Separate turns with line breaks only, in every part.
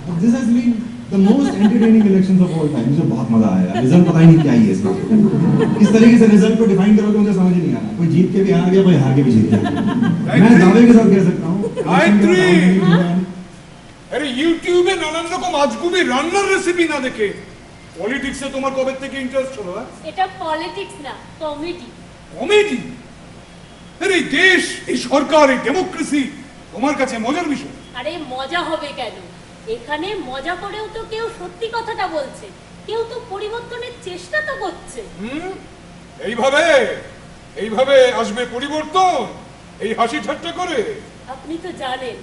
This has been the most entertaining elections of all time. मुझे बहुत मजा आया। रिजल्ट पता ही नहीं क्या ही है इसका। किस तरीके से रिजल्ट को डिफाइन करोगे मुझे समझ ही नहीं आ रहा। कोई जीत के भी हार गया, कोई हार के भी जीत गया। मैं दावे के साथ कह सकता हूँ।
अरे यूट्यूब এ নানান রকম আজগুবি রান্নার রেসিপি না দেখে পলিটিক্সে তোমার কবে থেকে ইন্টারেস্ট হলো?
এটা পলিটিক্স না, কমেডি।
কমেডি? আরে দেশ, এই সরকার, এই ডেমোক্রেসি তোমার কাছে মজার বিষয়?
আরে মজা হবে কেন? এখানে মজা করেও তো কেউ সত্যি কথাটা বলছে, কেউ তো পরিবর্তনের চেষ্টা তো করছে।
এইভাবে এইভাবে আসবে পরিবর্তন, এই হাসি ঠাট্টা করে?
আপনি তো জানেন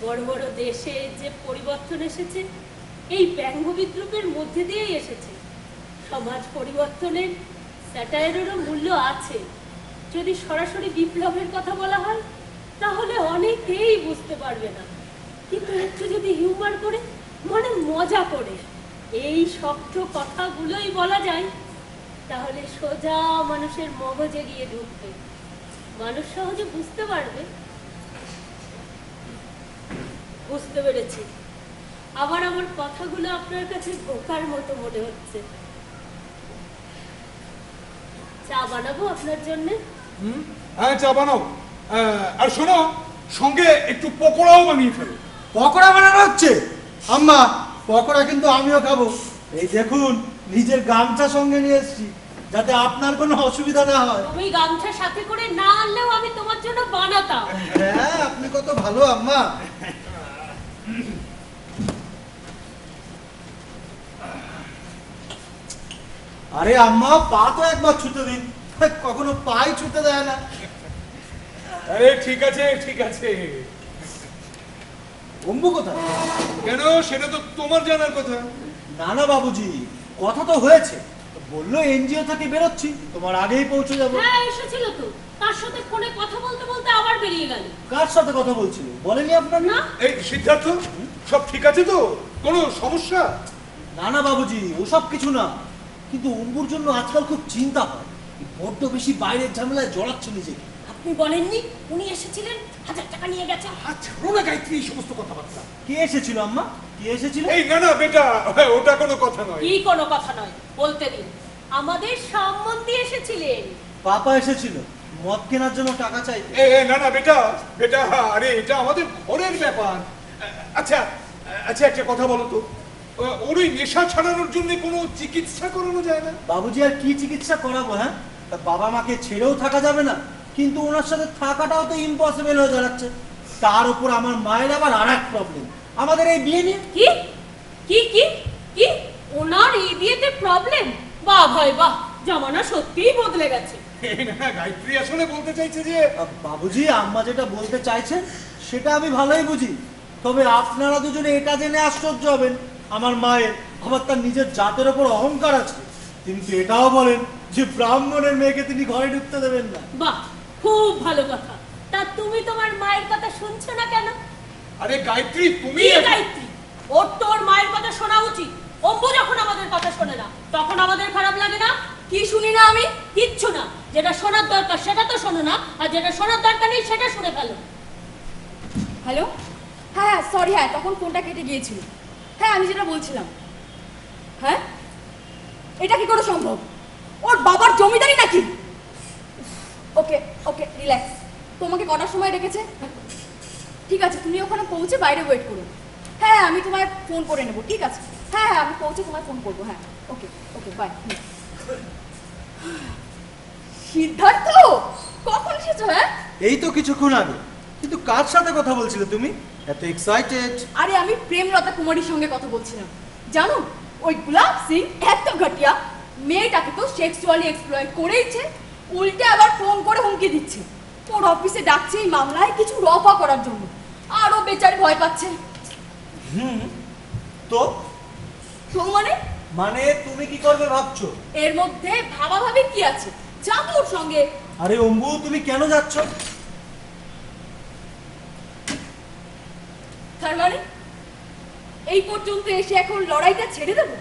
বড় বড় দেশে যে পরিবর্তন এসেছে এই ব্যঙ্গ বিদ্রুপের মধ্যে দিয়েই এসেছে। সমাজ পরিবর্তনের স্যাটায়ারেরও মূল্য আছে। যদি সরাসরি বিপ্লবের কথা বলা হয় তাহলে অনেকেই বুঝতে পারবে না, কিন্তু একটু যদি হিউমার করে, মানে মজা করে এই শক্ত কথাগুলোই বলা যায় তাহলে সোজা মানুষের মগজে গিয়ে ঢুকবে, মানুষ সহজে বুঝতে পারবে। বুঝতে পেরেছি। আবার আমার কথাগুলো আপনার কাছে বোকার মতো মনে হচ্ছে। চা বানাবো আপনার জন্য?
হ্যাঁ, চা বানাও। আর শোনো, সঙ্গে একটু পকোড়াও বানিয়ে ফেলো।
পকোড়া বানানো হচ্ছে? আম্মা, পকোড়া কিন্তু আমিও খাবো। এই দেখুন, নিজের গামছা সঙ্গে নিয়ে এসেছি যাতে আপনার কোনো অসুবিধা না হয়।
তুমি গামছা সাথে করে না আনলেও আমি তোমার জন্য বানাতাম।
হ্যাঁ, আপনি কত ভালো আম্মা। আরে আম্মা, পা তো একবার ছুতে দিন, কখনো পাই ছুতে দেয় না।
আরে ঠিক আছে ঠিক আছে।
অম্বু কোথায়?
কেন, সেটা তো তোমার জানার কথা।
না না বাবুজি, কথা তো হয়েছে, বললো এনজিও থেকে বেরোচ্ছি, তোমার আগেই পৌঁছে যাবো।
হ্যাঁ এসেছিল তো, তার সাথে ফোনে কথা বলতে বলতে আবার বেরিয়ে গেল।
কার সাথে কথা বলছিল বলেনি আপনার?
না।
এই সিদ্ধার্থ, সব ঠিক আছে তো? কোনো সমস্যা?
না না বাবুজি, ওসব কিছু না, কিন্তু অম্বুর জন্য আজকাল খুব চিন্তা হয়। বড্ড বেশি বাইরের ঝামেলায় জড়াচ্ছে নিজেকে।
আপনি বলেননি উনি এসেছিলেন, 1000 টাকা নিয়ে গেছে?
আচ্ছা, রোনা গায়ত্রী এই সমস্ত কথাবার্তা।
কে এসেছিল আম্মা? কে এসেছিল?
এই না না বেটা, ওটা কোনো কথা নয়।
কি কোনো কথা নয়, বলতে দিন। আমাদের সম্বন্ধে এসেছিলেন।
পাপা এসেছিল মদ কেনার জন্য টাকা চাইতে।
না না বেটা বেটা, আরে এটা আমাদের ঘরের ব্যাপার। আচ্ছা আচ্ছা, একটা কথা বলো তো, ওর ওই নেশা ছাড়ানোর জন্য কোনো চিকিৎসা করানো যায় না?
বাবুজি, আর কি চিকিৎসা করাবো? হ্যাঁ, তা বাবা মাকে ছেড়েও থাকা যাবে না, কিন্তু ওনার সাথে থাকাটাও তো ইম্পসিবল হয়ে দাঁড়াচ্ছে। তার উপর আমার মায়ের আবার আর এক প্রবলেম, আমাদের এই বিয়ে নিয়ে।
কি কি কি কি ওনার এই বিয়েতে প্রবলেম? বাহ ভাই বাহ, জামানা সত্যিই বদলে গেছে।
না, গায়ত্রী আসলে বলতে চাইছে যে
বাবুজি, আম্মা যেটা বলতে চাইছেন সেটা আমি ভালোই বুঝি, তবে আপনারা দুজনে এটা জেনে আশ্চর্য হবেন, আমার মায়ের আবার তার নিজের জাতের ওপর অহংকার আছে। কিন্তু এটাও বলেন যে ব্রাহ্মণের মেয়েকে তিনি ঘরে ঢুকতে দেবেন না।
বাহ, খুব ভালো কথা। তা তুমি তোমার মায়ের কথা শুনছো না কেন?
আরে গায়ত্রী, তুমি
কি গায়ত্রী? ওর তোর মায়ের কথা শোনা উচিত। অম্বু যখন আমাদের কথা শোনে না তখন আমাদের খারাপ লাগে না? কি শুনি না আমি? কিচ্ছু না। যেটা শোনার দরকার সেটা তো শোনো না, আর যেটা শোনার দরকার নেই সেটা শুনে ফেলো।
হ্যালো, হ্যাঁ সরি, হ্যাঁ তখন ফোনটা কেটে গিয়েছিল। হ্যাঁ আমি যেটা বলছিলাম, হ্যাঁ এটা কি করে সম্ভব? ওর বাবার জমিদারি নাকি? ওকে ওকে, রিল্যাক্স। তোমাকে কটার সময় রেখেছে? ঠিক আছে, তুমি ওখানে পৌঁছে বাইরে ওয়েট করো। হ্যাঁ আমি তোমায় ফোন করে নেবো, ঠিক আছে? হ্যাঁ হ্যাঁ, আমি পৌঁছে তোমায় ফোন করবো। হ্যাঁ ওকে ওকে, বাই। সিদ্ধার্থ, কখন এসেছো? হ্যাঁ
এই তো কিছুক্ষণ আগে। কিন্তু কার সাথে কথা বলছিলে তুমি, এত এক্সাইটেড?
আরে আমি প্রেমলতা কুমারীর সঙ্গে কথা বলছিলাম। জানো, ওই গুলাব সিং এত ঘটিয়া, মেয়েটাকে তো সেক্সুয়ালি এক্সপ্লয়েট করেইছে, উল্টে আবার ফোন করে হুমকি দিচ্ছে। ওর অফিসে ডাকছে এই মামলায় কিছু রফা করার জন্য, আর ও বেচারি ভয় পাচ্ছে।
তো
তো
মানে তুমি কি করবে ভাবছো?
এর মধ্যে ভাবাভাবি কি আছে? যাবো ওর সঙ্গে।
আরে অম্বু, তুমি কেন যাচ্ছ?
তার মানে এই পর্যন্ত এসে এখন লড়াইটা ছেড়ে দেবো?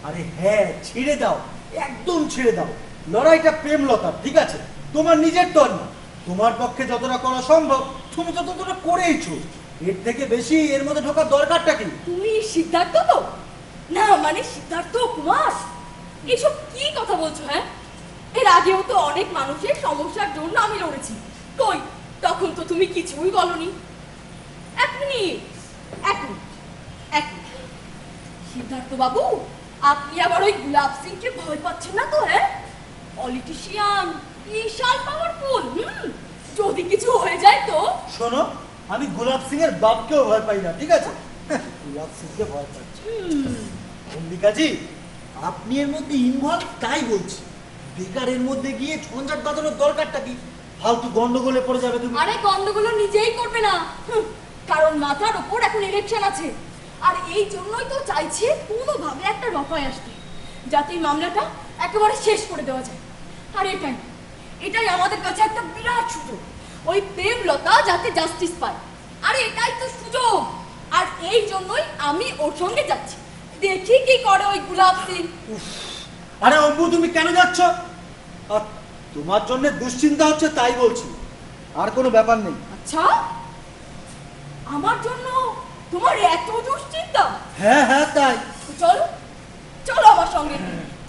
আরে হ্যাঁ, ছেড়ে দাও, একদম ছেড়ে দাও। লড়াইটা প্রেমলতার, ঠিক আছে? তোমার নিজের তর না। তোমার পক্ষে যতটা করা সম্ভব তুমি ততটা করেইছো। এর থেকে বেশি এর মধ্যে ঢোকার দরকারটা কি?
তুমি সিদ্ধার্থ তো? না মানে সিদ্ধার্থ কুমার? এসব কি কথা বলছো? হ্যাঁ, এর আগেও তো অনেক মানুষের সমস্যার জন্য আমি লড়েছি। কই, তখন তো তুমি কিছুই বলনি। এক মিনিট, এক মিনিট, এক মিনিট। সিদ্ধার্থ বাবু, আপনি আবার ওই গুলাব সিংকে ভয় পাচ্ছেন না তো? হ্যাঁ, পলিটিশিয়ান, বিশাল পাওয়ারফুল। যদি কিছু হয়ে যায় তো?
শোনো, আমি গোলাপ সিং এর বাপকেও ভয় পাই না, ঠিক আছে? গোলাপ সিংকে ভয় পাচ্ছি। অম্বিকাজি, আপনি এর মধ্যে ইনভলভ, তাই বলছি। বেকারের মধ্যে গিয়ে ঝঞ্ঝাট বাঁধানোর দরকারটা কি? ফালতু গন্ডগোলে পড়ে যাবে তুমি।
আরে গন্ডগোল নিজেই করবে না, কারণ মাথার ওপর এখন ইলেকশন আছে। আর এই জন্যই তো চাইছে কোনোভাবে একটা রফায় আসতে, যাতে এই মামলাটা একেবারে শেষ করে দেওয়া যায়। আর এটাই আমাদের কাছে একটা বিরাট সুযোগ, ওই প্রেমলতা যাতে জাস্টিস পায়। আরে এটাই তো সুযোগ, আর এই জন্যই আমি ওর সঙ্গে যাচ্ছি। দেখি কি করে ওই গুলাব সিং।
আরে অম্বু, তুমি কেন যাচ্ছ? আর তোমার জন্য দুশ্চিন্তা হচ্ছে তাই বলছি, আর কোনো ব্যাপার নেই।
আচ্ছা, আমার জন্য তোমার এত দুশ্চিন্তা?
হ্যাঁ হ্যাঁ, তাই।
তো চলো, চলো আমার সঙ্গে,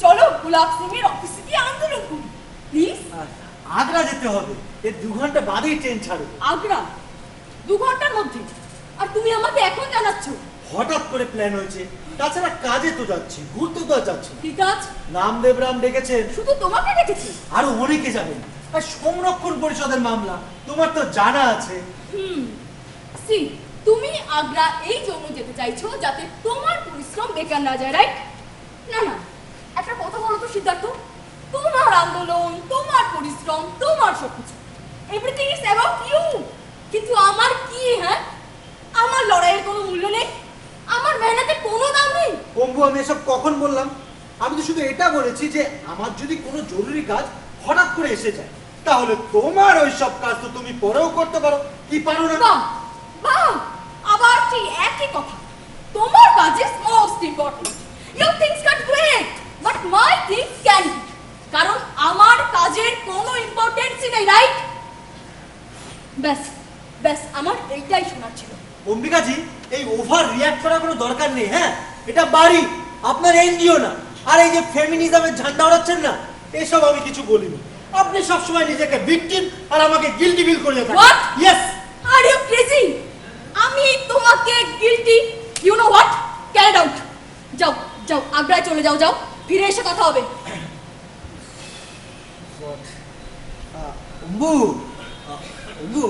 চলো গুলাব সিং এর অফিসে গিয়ে আন্দোলন করি, প্লিজ।
আগ্রা যেতে হবে, এর 2 ঘন্টা বাদেই ট্রেন ছাড়বে।
আগ্রা 2 ঘন্টার মধ্যে? আর তুমি আমাকে এখন জানাচ্ছ?
হঠাৎ করে প্ল্যান হয়েছে, তাছাড়া কাজে তো যাচ্ছি, ঘুরতে তো আর যাচ্ছি না।
কি কাজ?
নামদেবরাম ডেকেছেন।
শুধু তোমাকে ডেকেছি?
আরো অনেকে যাবেন। আর সংরক্ষণ পরিষদের মামলা তোমার তো জানা আছে।
সি, তুমি আগ্রা এই জন্য যেতে চাইছো যাতে তোমার পরিশ্রম বেকার না যায়, রাইট? না না, একটা কথা বলো তো সিদ্ধার্থ, তোমার আন্দোলন, তোমার পরিশ্রম, তোমার সবকিছু, এভরিথিং ইজ অ্যাবাউট ইউ। কিন্তু আমার কি? হ্যাঁ, আমার লড়াইয়ের কোনো মূল্য নেই, আমার মেহনতের কোনো দাম নেই।
অম্বু, আমি এসব কখন বললাম? আমি তো শুধু এটা বলেছি যে আমার যদি কোনো জরুরি কাজ হঠাৎ করে এসে যায়, তাহলে তোমার ওই সব কাজ তো তুমি পরেও করতে পারো, কি পারো না?
বাহ বাহ, আবার সেই একই কথা। তোমার কাজ is most important, your things can great, but my things can, কারণ আমার কাজের কোনো ইম্পর্টেন্সই নেই, রাইট? ব্যাস ব্যাস, আমার এইটাই শোনার ছিল।
অম্বিকাজি, এই ওভার রিয়াক্ট করার কোনো দরকার নেই। হ্যাঁ, এটা বাড়ি, আপনার এনজিও না। আর এই যে ফেমিনিজমের ঝান্ডা ওড়াচ্ছেন না, এসব আমি কিছু বলিনি। আপনি সবসময় নিজেকে ভিকটিম আর আমাকে গিল্টি ফিল করে থাকেন।
What?
Yes.
Are you crazy? আমি তোমাকে guilty? You know what, carried out. যাও যাও, আগ্রায় চলে যাও, যাও, ফিরে এসে কথা হবে।
অম্বু, অম্বু,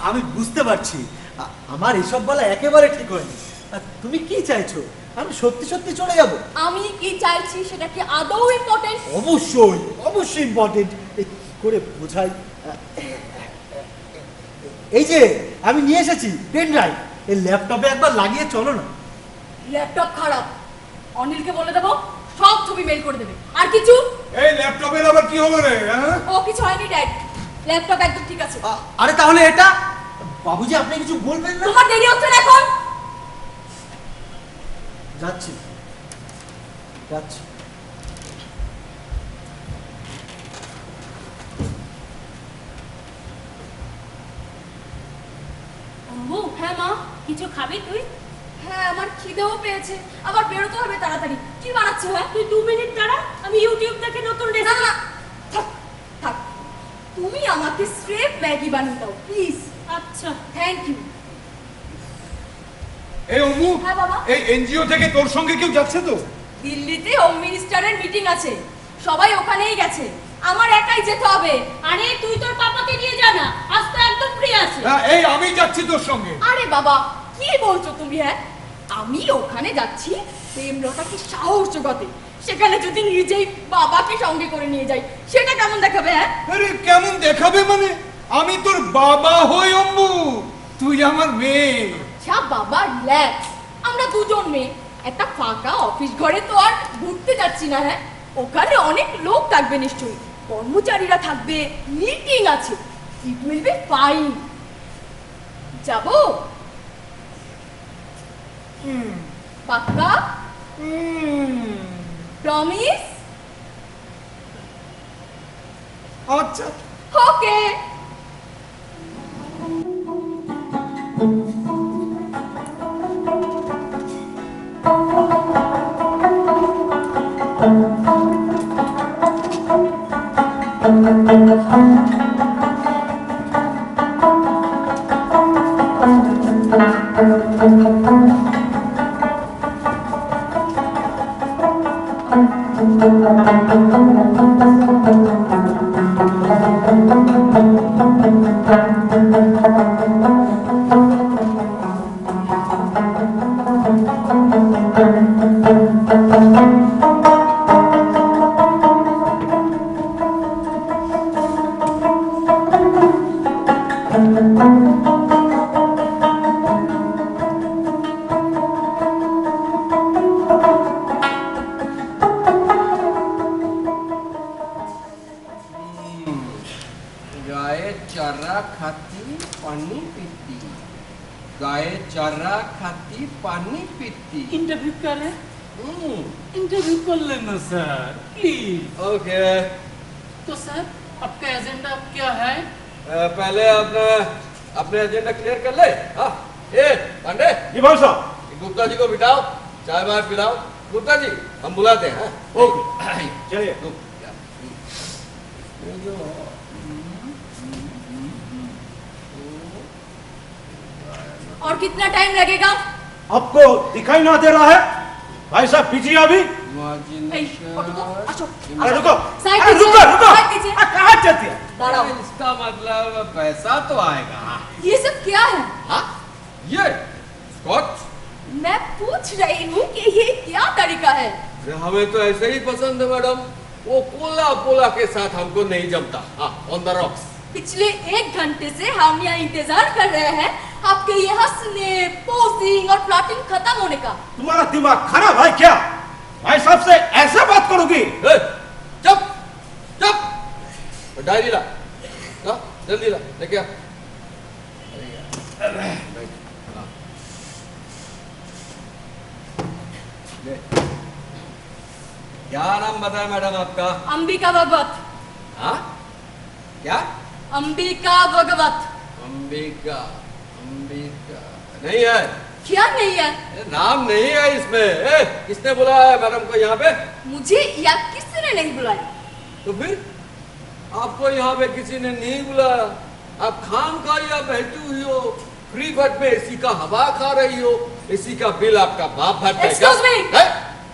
আমি বুঝতে পারছি আমার এসব বলা একেবারে ঠিক হয়নি। তুমি কি চাইছো? আমি সত্যি সত্যি চলে যাব?
আমি কি চাইছি সেটা কি আদৌ ইম্পর্টেন্ট?
অবশ্যই অবশ্যই ইম্পর্টেন্ট। কি করে বোঝাই? এই যে আমি নিয়ে এসেছি পেন ড্রাইভ, এই ল্যাপটপে একবার লাগিয়ে চলো না।
ল্যাপটপ খারাপ, অনিলকে বলে দেবো, সব ছবি মেল করে দেবে। আর কিছু?
এই ল্যাপটপের আবার কি হলো রে? হ্যাঁ,
ও কিছু হয়নি ড্যাড, ল্যাপটপ একদম ঠিক আছে।
আরে তাহলে এটা? বাবুজি, আপনি কিছু বলবেন না?
তোমার দেরি হচ্ছে না এখন?
যাচ্ছি যাচ্ছি।
আম্মু, হ্যাঁ মা, কিছু খাবি তুই?
হ্যাঁ, আমার খিদেও পেয়েছে, আবার বেরোতে হবে তাড়াতাড়ি। কি বানাচ্ছো? হ্যাঁ,
তুই 2 মিনিট দাঁড়া, আমি ইউটিউব থেকে নতুন
না
রেসিপি।
না, থাক থাক, তুমি আমাকে স্রেফ ম্যাগি বানিয়ে দাও প্লিজ।
আচ্ছা।
Thank you.
এই অমু,
হ্যাঁ বাবা?
এই এনজিও থেকে তোর সঙ্গে কেউ যাচ্ছে তো?
দিল্লিতে হোম মিনিস্টারের মিটিং আছে, সবাই ওখানেই গেছে, আমার একাই যেতে হবে।
আরে তুই তোর পাপাকে নিয়ে যা না, আজ তো একদম ফ্রি আছে।
হ্যাঁ, এই আমি যাচ্ছি তোর সঙ্গে।
আরে বাবা, কি বলছো তুমি? হ্যাঁ, আমি ওখানে যাচ্ছি প্রেমলতাকে সাহস জোগাতে, সেখানে যদি নিজেই বাবাকে সঙ্গে করে নিয়ে যাই, সেটা কেমন দেখাবে? হ্যাঁ,
আরে কেমন দেখাবে মানে? আমি তোর বাবা হই অম্বু, তুই আমার মেয়ে।
আচ্ছা বাবা, রিল্যাক্স, আমরা দুজন মেয়ে, একটা ফাঁকা অফিস ঘরে তো আর ঘুরতে যাচ্ছি না। হ্যাঁ, ওখানে অনেক লোক থাকবে নিশ্চয়ই, কর্মচারীরা থাকবে, মিটিং আছে, ইট উইল বি ফাইন। যাবো? পাক্কা? প্রমিস?
আচ্ছা।
ওকে।
गाय चारा खाती पानी पीती, गाय चारा खाती पानी पीती।
इंटरव्यू करें? इंटरव्यू कर लेना सर प्लीज।
ओके।
तो सर आपका एजेंडा क्या है?
पहले अपने एजेंडा क्लियर कर ले। हाँ, ये पांडे
जी भाई साहब।
गुप्ता जी को बिठाओ, चाय वाय पिलाओ। गुप्ता जी हम बुलाते हैं।
ओके चलिए।
और कितना टाइम लगेगा?
आपको दिखाई ना दे रहा है भाई साहब, पीछे अभी।
ए, अशोक,
अरे रुको,
साइड
अरे
कीजिए,
रुको रुको,
साइड कीजिए।
कहाँ चलती है?
दाঁড়াও।
इसका मतलब पैसा तो आएगा।
ये सब क्या है?
हाँ, ये स्कॉच।
मैं पूछ रही हूँ कि ये क्या तरीका है?
हमें तो ऐसे ही पसंद है मैडम, वो कोला पोला के साथ हमको नहीं जमता। हाँ, ऑन द रॉक्स।
पिछले 1 घंटे से हम यहाँ इंतजार कर रहे हैं आपके ये हंसने, पोसिंग और प्लॉटिंग खत्म होने का।
तुम्हारा दिमाग खराब है क्या? भाई साहब से ऐसा बात करोगी?
चुप चुप। डायरी ला, जल्दी ला, लेके आ। क्या नाम बताया मैडम आपका?
अंबिका भगवत।
हाँ, क्या?
अंबिका भगवत।
अंबिका, अंबिका नहीं है।
क्या नहीं है?
नाम नहीं है इसमें। किसने बुलाया है मैडम को यहाँ पे?
मुझे या किसी ने नहीं बुलाया।
तो फिर आपको यहाँ पे किसी ने नहीं बुलाया, आप खाम खा यहाँ बैठी हुई हो, फ्री फट में एसी का हवा खा रही हो, एसी का बिल आपका बाप भरता है क्या?
Excuse me!
है?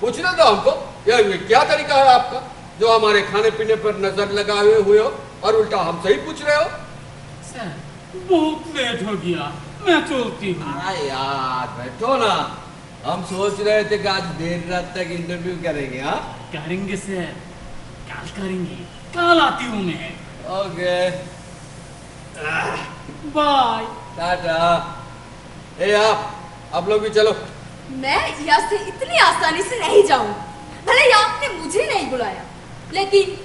पूछना तो हमको, ये क्या तरीका है आपका जो हमारे खाने पीने पर नजर लगाए हुए हो और उल्टा हमसे ही पूछ रहे हो?
सर बहुत लेट हो गया, मैं चलती हूँ।
अरे यार बैठो ना, हम सोच रहे थे कि आज देर रात तक इंटरव्यू करेंगे। हाँ
करेंगे सर, कल करेंगे, कल आती हूँ मैं।
Okay,
bye.
टाटा। ए आप लोग भी चलो।
मैं यहाँ से इतनी आसानी से नहीं जाऊँ। भले ही आपने मुझे नहीं बुलाया, लेकिन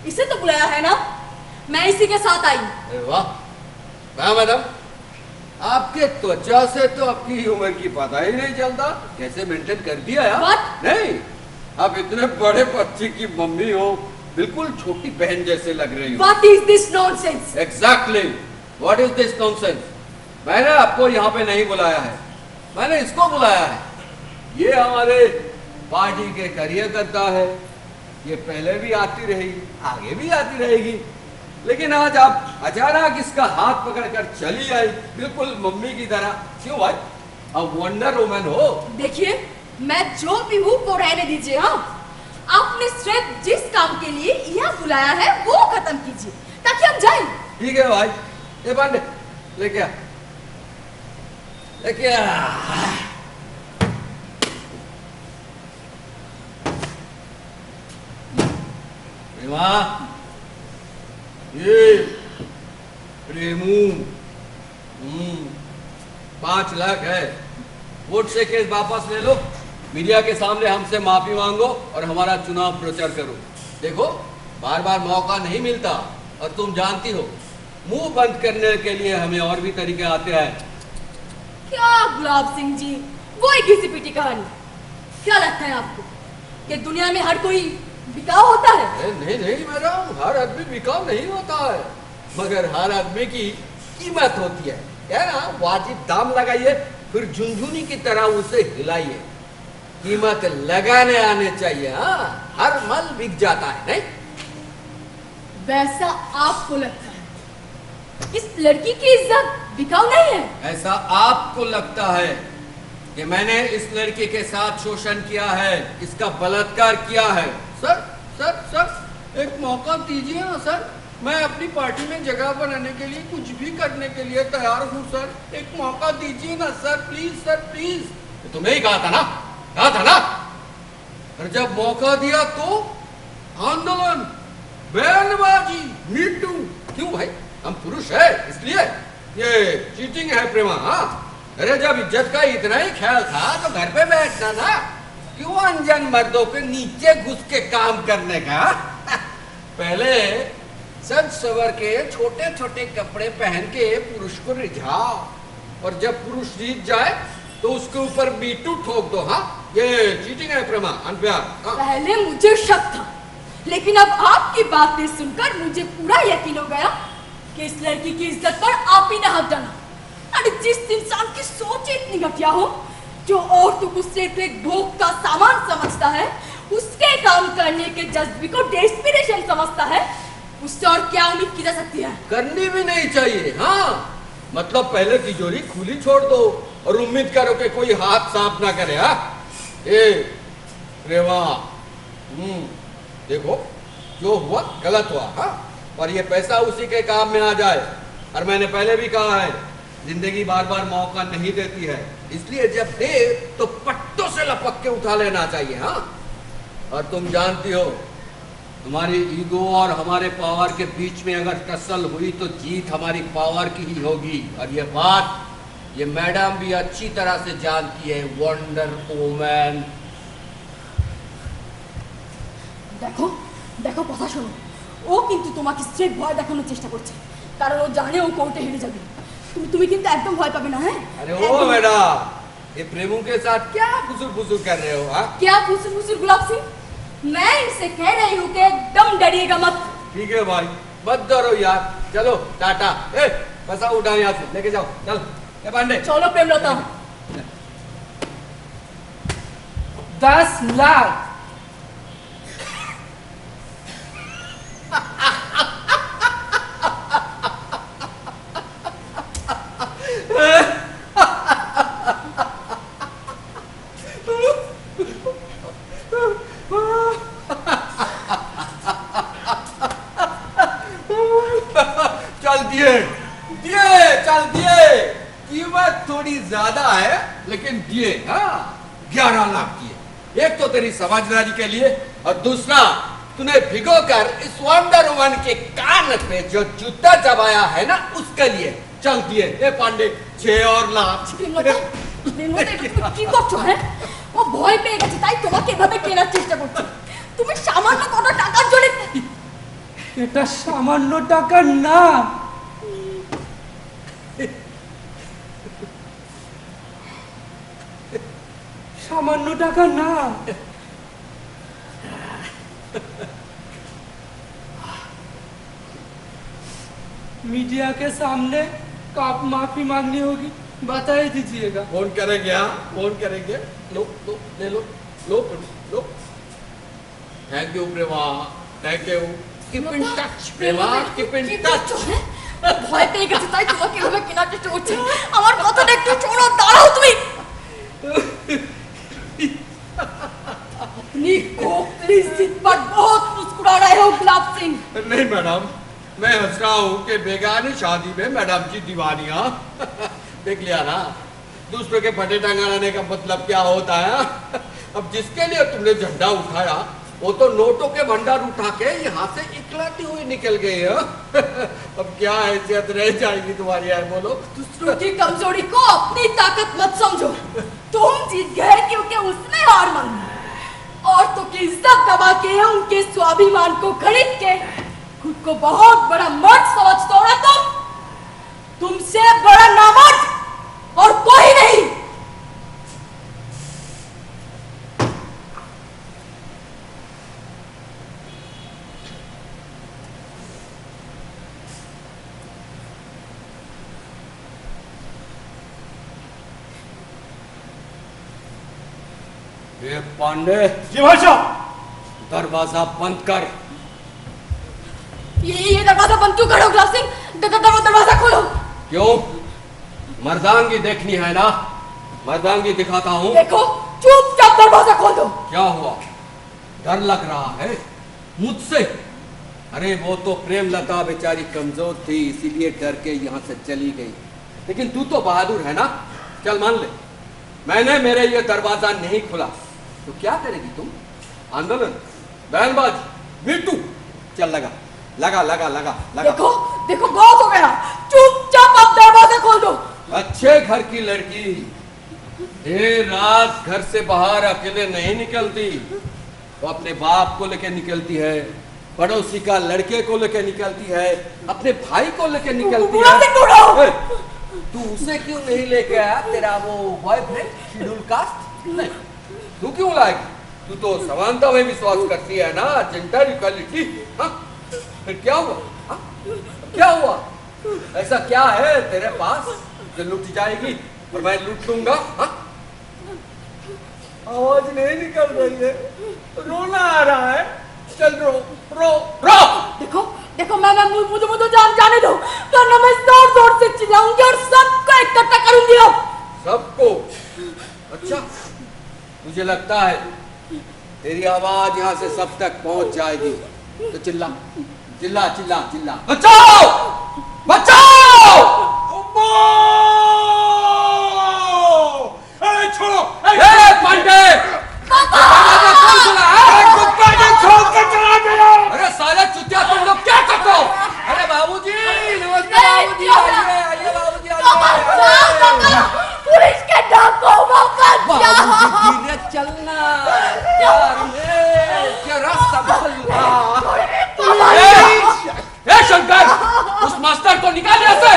इसे तो बुलाया है ना, मैं इसी के साथ आई।
अरे वाह, वाह मैडम, आपके त्वचा से तो आपकी उम्र की पता ही नहीं चलता। कैसे मेंटेन कर दिया यार?
What?
नहीं, आप इतने बड़े बच्चे की मम्मी हो, बिल्कुल छोटी बहन जैसे लग रही हो।
What is this nonsense?
Exactly. What is this nonsense? मैंने आपको यहाँ पे नहीं बुलाया है, मैंने इसको बुलाया है। ये हमारे पार्टी के कार्यकर्ता है, ये पहले भी आती रही, आगे भी आती रहेगी, लेकिन आज आप अचानक इसका हाथ पकड़कर चली आई, बिल्कुल मम्मी की तरह। क्यों भाई, अब वंडर वुमन हो।
देखिए, मैं जो भी हूँ वो रहने दीजिए। हाँ, आपने सिर्फ जिस काम के लिए यहाँ बुलाया है वो खत्म कीजिए ताकि हम जाएं।
ठीक है भाई, ये पांडे लेके आ, लेके आ। प्रेमा, ये प्रेमू 5 लाख है, वोट से केस वापस ले लो, मीडिया के सामने हमसे माफी मांगो और हमारा चुनाव प्रचार करो। देखो बार बार मौका नहीं मिलता और तुम जानती हो मुंह बंद करने के लिए हमें और भी तरीके आते हैं।
क्या गुलाब सिंह जी, वही घिसी पिटी कहानी। क्या लगता है आपको कि दुनिया में हर कोई बिकाऊ होता है?
नहीं नहीं मैडम, हर आदमी बिकाऊ नहीं होता है, मगर हर आदमी की कीमत होती है। क्या ना, वाजिब दाम लगाइए, फिर झुनझुनी की तरह उसे हिलाइए। कीमत लगाने आने चाहिए। हाँ, हर माल बिक जाता है नहीं?
वैसा आपको लगता है। इस लड़की की इज्जत बिकाऊ नहीं है।
ऐसा आपको लगता है कि मैंने इस लड़के के साथ शोषण किया है, इसका बलात्कार किया है। सर सर सर एक मौका दीजिए ना सर, मैं अपनी पार्टी में जगह बनाने के लिए कुछ भी करने के लिए तैयार हूँ सर, एक मौका दीजिए ना सर, प्लीज। तुम्हें ही कहा था ना, और जब मौका दिया तो आंदोलन, बयानबाजी, मीटू। क्यों भाई, हम पुरुष है इसलिए ये चीटिंग है प्रेमा? हाँ, अरे जब इज्जत का इतना ही ख्याल था तो घर पे बैठना ना, क्यों अनजान मर्दों के नीचे घुस के काम करने का? पहले सज सवर के छोटे छोटे कपड़े पहन के पुरुष को रिझाओ, और जब पुरुष जीत जाए तो उसके ऊपर मीटू ठोक दो। हाँ, ये चीटिंग है प्रेमा, अनप्यार। हाँ।
पहले मुझे शक था, लेकिन अब आपकी बातें सुनकर मुझे पूरा यकीन हो गया कि इस लड़की की इज्जत पर आप ही ने हाथ डाला। अरे जिस इंसान की सोच इतनी घटिया हो, जो औरतों को सिर्फ एक भोग का सामान समझता है, उसके काम करने के जज्बे को डेस्पिरेशन समझता है, उससे और क्या उम्मीद की जा सकती है?
करनी भी नहीं चाहिए। हाँ, मतलब पहले तिजोरी खुली छोड़ दो और उम्मीद करो कि कोई हाथ साफ ना करे। हाँ, रेवा, देखो जो हुआ गलत हुआ। हाँ, और ये पैसा उसी के काम में आ जाए। और मैंने पहले भी कहा है, जिंदगी बार बार मौका नहीं देती है, इसलिए जब दे तो पट्टों से लपक के उठा लेना चाहिए। हाँ, और तुम जानती हो, हमारी ईगो और हमारे पावर के बीच में अगर टसल हुई तो जीत हमारी पावर की ही होगी। और ये बात ये मैडम भी अच्छी तरह से जानती है, वंडर वुमन।
দেখো দেখো কথা শোনো, ও কিন্তু তোমাকে স্ট্রেট ভয় দেখানোর চেষ্টা করছে, কারণ ও জানে ও কোর্টে হেরে যাবে। তুমি কিন্তু একদম ভয় পাবে না। হ্যাঁ,
अरे ओ मैडम, ये प्रेमू के साथ क्या फुसुर कर रहे हो? हाँ,
क्या फुसुर फुसुर गुलाब सिंह, मैं इनसे कह रही हूँ कि एकदम डरिएगा मत।
ठीक है भाई, मत डरो यार, चलो टाटा। पैसा उठा यहाँ से लेके जाओ, चल। ए पांडे,
चलो प्रेमलता।
10 लाख।
चल दिए। कीमत थोड़ी ज्यादा है लेकिन दिए। हाँ, 11 लाख दिए। एक तो तेरी समझदारी के लिए, और दूसरा तूने भिगोकर इस वंडर वुमन के कान पे जो जूता दबाया है ना, उसके लिए। चल दिए। ए पांडे, 6 और लाख।
কি করছো? হ্যাঁ, ও ভয় পেয়ে গেছে, তাই তোমাকে এভাবে কেনার চেষ্টা করছে। তুমি সামান্য কত টাকার জন্য?
এটা সামান্য টাকা না, সামান্য টাকা না। मीडिया के सामने आप माफी मांगनी होगी, बता ही दीजिएगा।
फोन करेंगे? हाँ, फोन करेंगे। लो लो, ले लो लो लो। Thank you Prema, thank you. Keep in touch Prema, keep in touch.
ভয় পেয়ে গেছে, তাই তোমাকে এভাবে কেনার চেষ্টা করছে। আমার কথাটা একটু শোনো, দাঁড়াও তুমি। अपनी खोखली जिद पर बहुत मुस्कुरा रहे हो गुलाब सिंह।
नहीं मैडम, मैं हंस रहा हूँ कि बेगानी शादी में मैडम की दीवानियाँ। देख लिया ना, दूसरों के फटे टंगाने का मतलब क्या होता है। अब जिसके लिए तुमने झंडा उठाया, वो तो नोटों के भंडार उठा के यहाँ से इकलाती हुई निकल गई है। अब क्या हैसियत रह जाएगी तुम्हारी यार, बोलो।
दूसरों की कमजोरी को अपनी ताकत मत समझो। तुम जीत गए क्योंकि उसने हार मानी। औरतों की इज्जत दबा के, उनके स्वाभिमान को खरीद के खुद को बहुत बड़ा मर्द समझते हो ना तुमसे बड़ा नामर्द और कोई नहीं।
ये पांडे,
जी भाई साहब।
दरवाजा बंद कर।
ये दरवाजा बंद क्यों करो गुलाब सिंह? दरवाजा खोलो।
क्यों? मर्दांगी देखनी है ना? मर्दांगी दिखाता हूँ।
देखो, चुपचाप दरवाजा खोल दो।
क्या हुआ? डर लग रहा है मुझसे? अरे वो तो प्रेमलता बेचारी कमजोर थी, इसीलिए डर के यहाँ से चली गई। लेकिन तू तो बहादुर है ना? चल मान ले, मैंने मेरे ये दरवाजा नहीं खुला तो क्या करेगी तुम? आंदोलन, बयानबाजी, मीटू, चल लगा लगा लगा लगा लगा।
देखो देखो, बहुत हो गया, चुपचाप अब दरवाजा खोल दो।
अच्छे घर की लड़की देर रात घर से बाहर अकेले नहीं निकलती, वो अपने बाप को लेकर निकलती है, पड़ोसी का लड़के को लेकर निकलती है, अपने भाई को लेकर निकलती है। तू उसे क्यों नहीं लेके आया? तेरा वो बॉयफ्रेंड शेड्यूल कास्ट? नहीं, तू क्यों लाएगी? तू तो समानता में विश्वास करती है ना, जेंडर इक्वालिटी। हाँ, फिर क्या हुआ? हाँ? क्या हुआ? ऐसा क्या है तेरे पास जो लूट जाएगी और मैं लूट लूंगा? हाँ? आवाज नहीं निकल रही है, रोना आ रहा है। चल रो रो रो।
देखो देखो, मुझे जाने दो, वरना मैं जोर जोर से चिल्लाऊंगी और सबको इकट्ठा करूंगी।
सबको? अच्छा, मुझे लगता है तेरी आवाज यहाँ से सब तक पहुंच जाएगी, तो चिल्ला चिल्ला चिल्ला चिल्ला, बचाओ बचाओ।
अरे छोड़ो,
पांडे, अरे साले चुतिया, तुम लोग क्या करते हो? अरे बाबूजी, नमस्ते बाबूजी, आइए आइए बाबूजी, आइए।
पुलिस के डाको वापस
बाबूजी धीरे चलना, यार मैं जरा संभलना। ए शंकर, उस मास्टर को निकाल यहाँ से।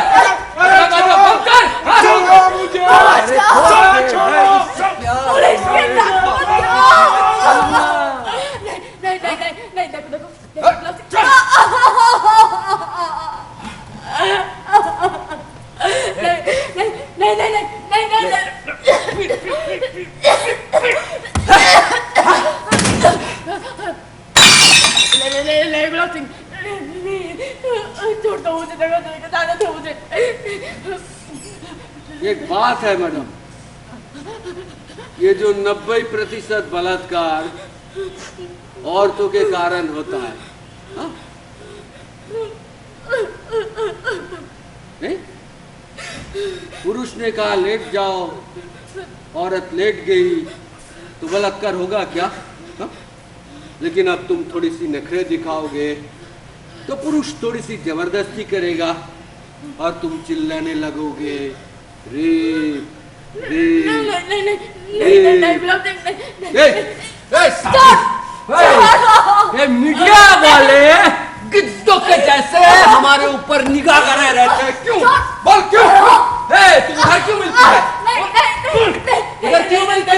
दरवाजा बंद कर।
पुलिस के डाको नहीं, देखो छोड़ दो मुझे, जाने दो मुझे।
एक बात है मैडम, ये जो 90% बलात्कार औरतों के कारण होता है, हाँ? नहीं? पुरुष ने कहा लेट जाओ, औरत लेट गई तो बलात्कार होगा क्या? हाँ? लेकिन अब तुम थोड़ी सी नखरे दिखाओगे तो पुरुष थोड़ी सी जबरदस्ती करेगा और तुम चिल्लाने लगोगे, रेप रेप ये मीडिया वाले गिद्धों के जैसे हमारे ऊपर निगाह करे रहते हैं। क्यों? बोल क्यों? तुम उधर क्यों मिलती है? उधर क्यों मिलती है?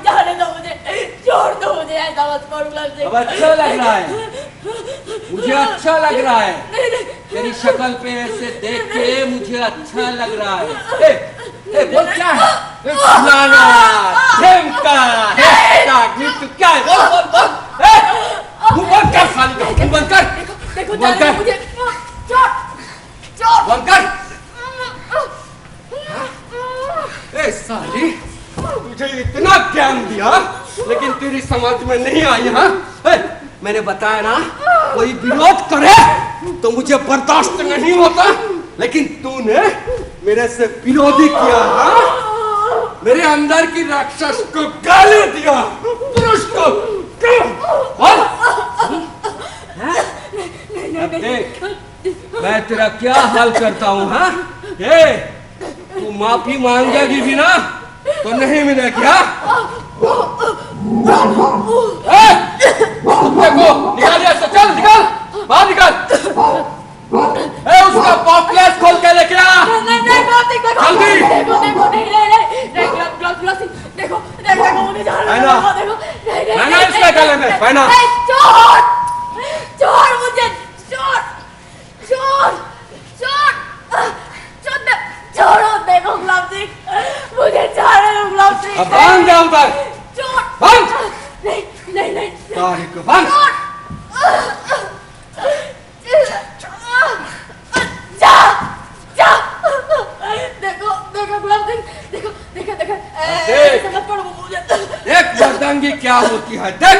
जाने दो मुझे, छोड़ दो मुझे, ऐसा मत करो।
अब अच्छा लग रहा है, मुझे अच्छा लग रहा है, तेरी शक्ल पे ऐसे देख के मुझे अच्छा लग रहा है। बोल क्या है? फलाना, ढेमका, तू क्या है? बोल बोल बोल। मुंह बंद कर साली का, मुंह बंद कर।
देखो
बंद कर,
मुझे, छोड़
बंद कर। ए साली, तुझे इतना ज्ञान दिया लेकिन तेरी समझ में नहीं आई। हाँ, मैंने बताया ना, कोई विरोध करे तो मुझे बर्दाश्त नहीं होता, लेकिन तूने मेरे से विरोधी किया। हाँ? मेरे अंदर की राक्षस को गाली दिया, पुरुष को। अब देख मैं तेरा क्या हाल करता हूँ। हाँ, तू माफी मांगेगी भी ना तो नहीं मिलेगी। कुत्ते को निकाल, से चल, निकाल बाहर, निकाल। उसका पॉकेट खोल के लेके आ जल्दी।
देखो मुझे जाने दो,
देखो इसका गले में पहना।
छोड़ मुझे, छोड़ो। देखो गुलाब सिंह, मुझे जाने दो गुलाब सिंह।
अब बांध दे उधर, बांध।
नहीं
तारीख को बांध। अर्धांगी क्या होती है देख।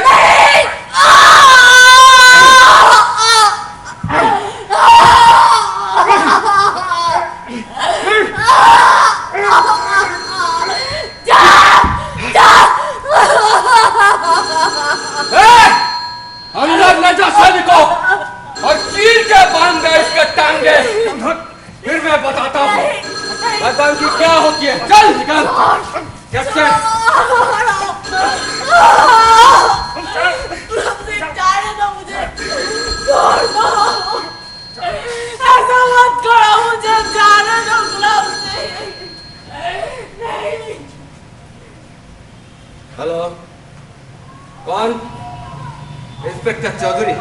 अंदर ले जा सभी को और चीर के बांध दे इसके टांगे। फिर मैं बताता हूँ अर्धांगी क्या होती है। चल निकल कैसे।
जाने दो मुझे, छोड़ दो, ऐसा मत करो, मुझे जाने दो गुलाब सिंह। नहीं।
हेलो, कौन? इंस्पेक्टर चौधरी।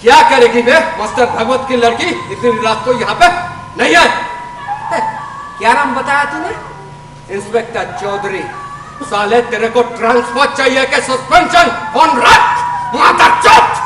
क्या करेगी बे मास्टर भगवत की लड़की इतनी रात को यहाँ पे? नहीं है। क्या नाम बताया तूने? इंस्पेक्टर चौधरी। साले तेरे को ट्रांसफर चाहिए कि सस्पेंशन? फोन रख माता चोट।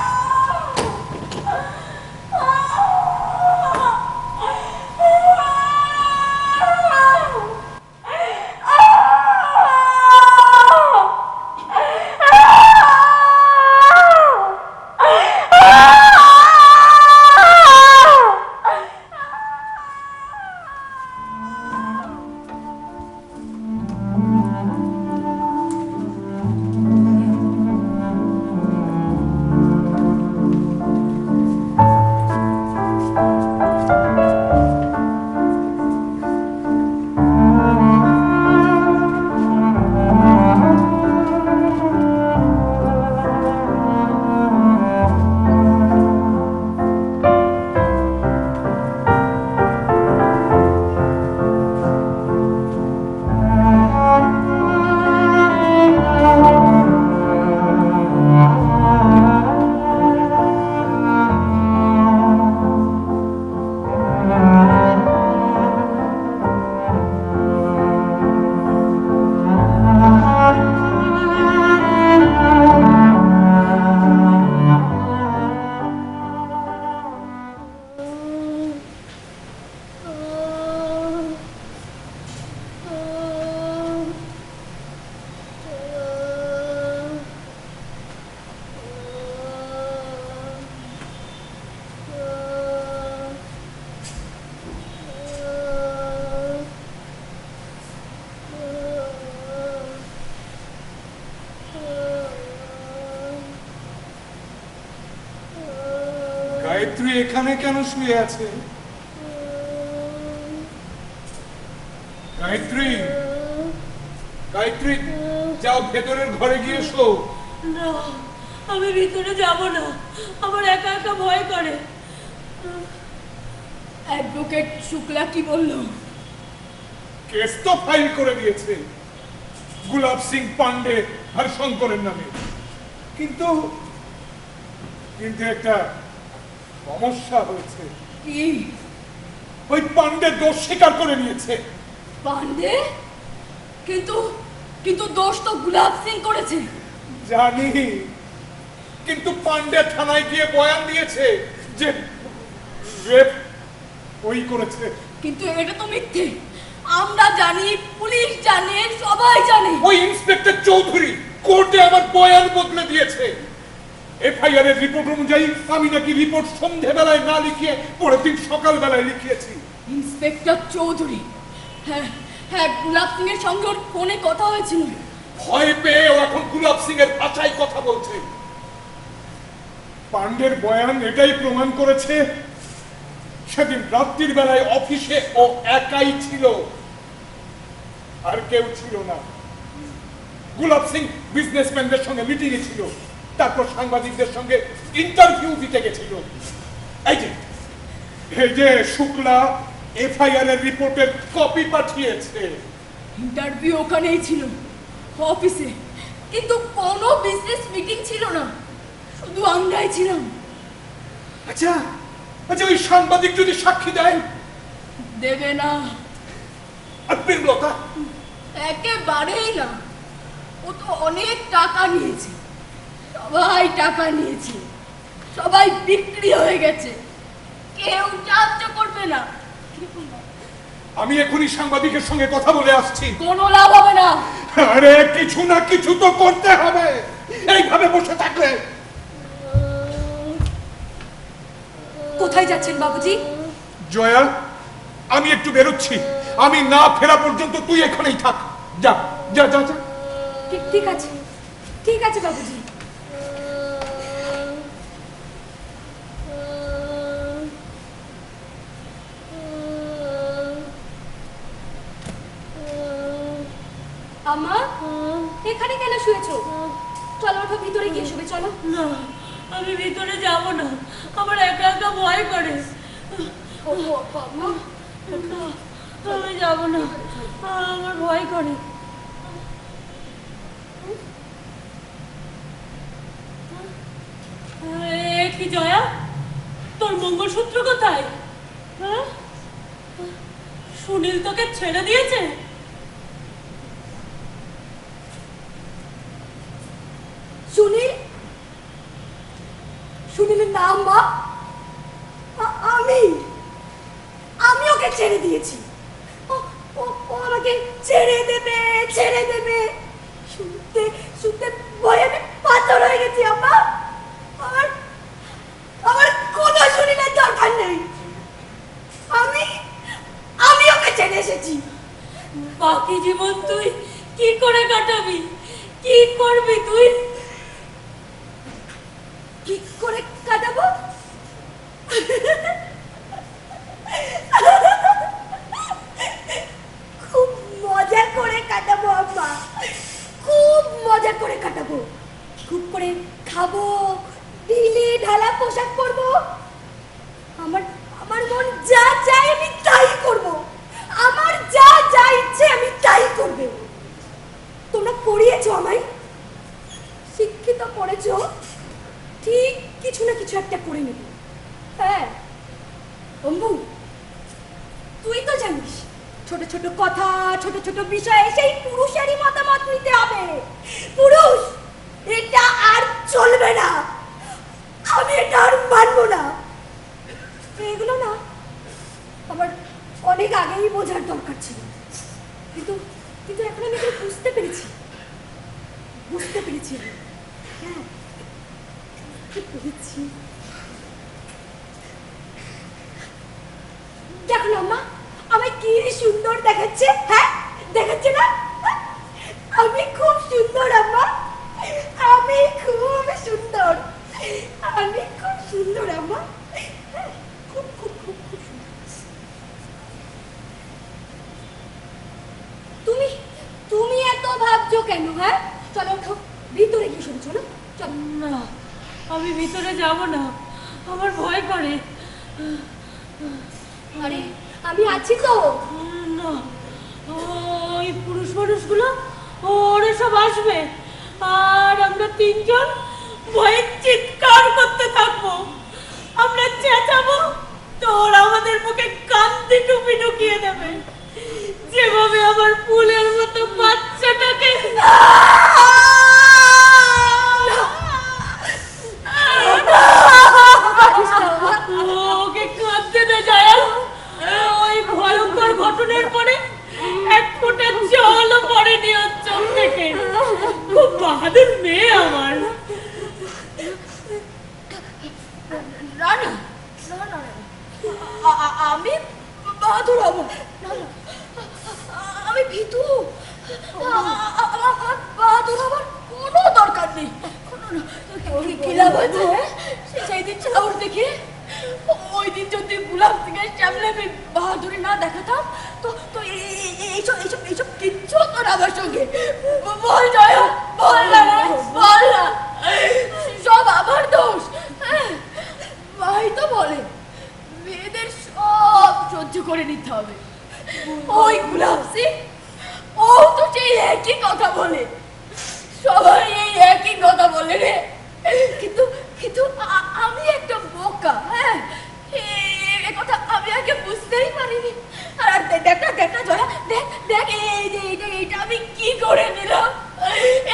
গায়ত্রী এখানে কেন শুয়ে আছে? গায়ত্রী, গায়ত্রী, যাও ভেতরের ঘরে গিয়ে শো।
না, আমি ভিতরে যাব না, আমার একা একা ভয় করে।
অ্যাডভোকেট শুক্লা কি বললো?
কেস তো ফাইল করে দিয়েছে গুলাব সিং পান্ডে আর শঙ্করের নামে, কিন্তু কিন্তু একটা সমস্যা হয়েছে।
কি?
ওই পান্ডে দোষ স্বীকার করে নিয়েছে।
পান্ডে? কিন্তু কিন্তু দোষ তো গুলাব সিং করেছে।
জানি, কিন্তু পান্ডে থানায় গিয়ে বয়ান দিয়েছে যে রেপ ওই করেছে।
কিন্তু এটা তো মিথ্যে। আমরা জানি, পুলিশ জানে, সবাই জানে।
ওই ইন্সপেক্টর চৌধুরী কোর্টে আমার বয়ান বদলে দিয়েছে। এফআইআর এর রিপোর্ট অনুযায়ী আমি নাকি রিপোর্ট সন্ধ্যাবেলায় না লিখিয়ে পরের দিন সকালবেলায় লিখিয়েছি।
ইন্সপেক্টর চৌধুরী? হ্যাঁ হ্যাঁ, গুলাব সিং এর সঙ্গে ওর ফোনে কথা হয়েছিল।
ভয় পেয়ে ও এখন গুলাব সিং এর ভাষায় কথা বলছে। পান্ডের বয়ান এটাই প্রমাণ করেছে সেদিন রাত্রির বেলায় অফিসে ও একাই ছিল, আর কেউ ছিল না। গুলাব সিং বিজনেসম্যানদের সঙ্গে মিটিং এ ছিল, তারপর সাংবাদিকদের সঙ্গে ইন্টারভিউ দিতে গেছিল। এই যে শুক্লা এফআইআর এর রিপোর্টের কপি পাঠিয়েছে।
ইন্টারভিউ ওখানেই ছিল, অফিসে, কিন্তু কোনো বিজনেস মিটিং ছিল না, শুধু আমরাই ছিলাম।
আচ্ছা আচ্ছা, ওই সাংবাদিক যদি সাক্ষী দেয়?
দেবে না।
আর প্রেমলতা?
একেবারেই না। ও তো অনেক টাকা নিয়েছে, সবাই টাকা নিয়েছে, সবাই বিক্রি হয়ে গেছে, কেউ সাহায্য করবে না।
আমি এখনই সাংবাদিকের সঙ্গে কথা বলে আসছি।
কোনো লাভ হবে না।
আরে কিছু না কিছু তো করতে হবে, এইভাবে বসে থাকলে।
কোথায় যাচ্ছেন বাবুজি?
জয়া, আমি একটু বেরোচ্ছি, আমি না ফেরা পর্যন্ত তুই এখানেই থাক। যা যা যা যা।
ঠিক আছে, ঠিক আছে বাবুজি। আম্মা, এখানে কেন শুয়েছো? চলো ওঠো, ভিতরে গিয়ে শুবে। চলো।
না, আমি ভিতরে যাব না, আমার একা একা ভয় করে।
ওঠো আম্মা।
না, আমি যাব না, আমার ভয় করে। কি জয়া, তোর মঙ্গলসূত্র কোথায়? হ্যাঁ, সুনীল তোকে ছেড়ে দিয়েছে?
সুনীল? সুনীলের নাম? মা, আমি ওকে ছেড়ে দিয়েছি। ও আমাকে ছেড়ে দেবে, ছেড়ে দেবে। শুনতে শুনতে ভয়ে আমি পাথর হয়ে গেছি। আম্মা, আমার কোনো সুনীলের দরকার নেই। আমি ওকে ছেড়ে এসেছি।
বাকি জীবন তুই কি করে কাটাবি? কি করবি তুই?
কি করে কাটাবো? খুব মজা করে কাটাবো আম্মা, খুব মজা করে কাটাবো। খুব করে খাবো, ঢিলে ঢালা পোশাক পরবো। আমার মন যা চায় আমি তাই করবো। আমার যা যা ইচ্ছে আমি তাই করবো। তোমরা পড়িয়েছো আমায়, শিক্ষিত করেছো, ঠিক কিছু না কিছু একটা করে নেব। হ্যাঁ অম্বু, তুই তো জানিস ছোট ছোট কথা, ছোট ছোট বিষয়ে সেই পুরুষেরই মতামত নিতে হবে। পুরুষ, এটা আর চলবে না। আমি এটা আর মানবো না। এগুলো না আমার অনেক আগেই বোঝার দরকার ছিল, কিন্তু কিন্তু এখন আমি এগুলো বুঝতে পেরেছি। হ্যাঁ, দেখো না আম্মা, আমায় কি সুন্দর দেখাচ্ছে। হ্যাঁ, দেখাচ্ছে না? আমি খুব সুন্দর আম্মা, আমি খুব সুন্দর, আমি খুব সুন্দর আম্মা, খুব খুব খুব খুব সুন্দর। তুমি এত ভাবছো কেন? হ্যাঁ, চলো ওঠো, ভিতরে গিয়ে শুনে। চলো চলো।
না, আমি ভিতরে যাব না, আমার ভয় করে।
আরে আমি আছি তো।
না, ওই পুরুষ মানুষগুলো ওরা সব আসবে, আর আমরা তিনজন ভয়ে চিৎকার করতে থাকবো। আমরা চেঁচাবো, তোর আমাদের মুখে কান্দি টুপি ঢুকিয়ে দেবে, যেভাবে আমার ফুলের মতো বাচ্চাটাকে। ওকে কাঁদতে দে জয়া। ওই ভয়ঙ্কর ঘটনার পরে এক ফোঁটা জলও পড়েনি ওর চোখ থেকে। খুব বাহাদুর মেয়ে আমার।
না না না না, আমি বাহাদুর হব না। আমি ভীতু। আমার বাহাদুর হবার কোনো দরকার নেই। কি লাভ হয়েছে সেই দিন চাউর দেখে? ওই দিন যদি গুলাব সিং এর সামনে আমি বাহাদুরি না দেখাতাম তো তো এইসব এইসব এইসব কিচ্ছু হতো না আমার সঙ্গে। বল জয়া, বল না, বল না, সব আমার দোষ। ভাই তো বলে মেয়েদের সব সহ্য করে নিতে হবে। ওই গুলাব সিং, ও তো সেই একই কথা বলে, সবাই এই একই কথা বলে রে। কিন্তু কিন্তু আমি একটা বোকা। হ্যাঁ, এই কথা আমি আগে বুঝতেই পারিনি। আর দেখা জয়া, দেখ দেখ, এইটা আমি কি করে নিলাম,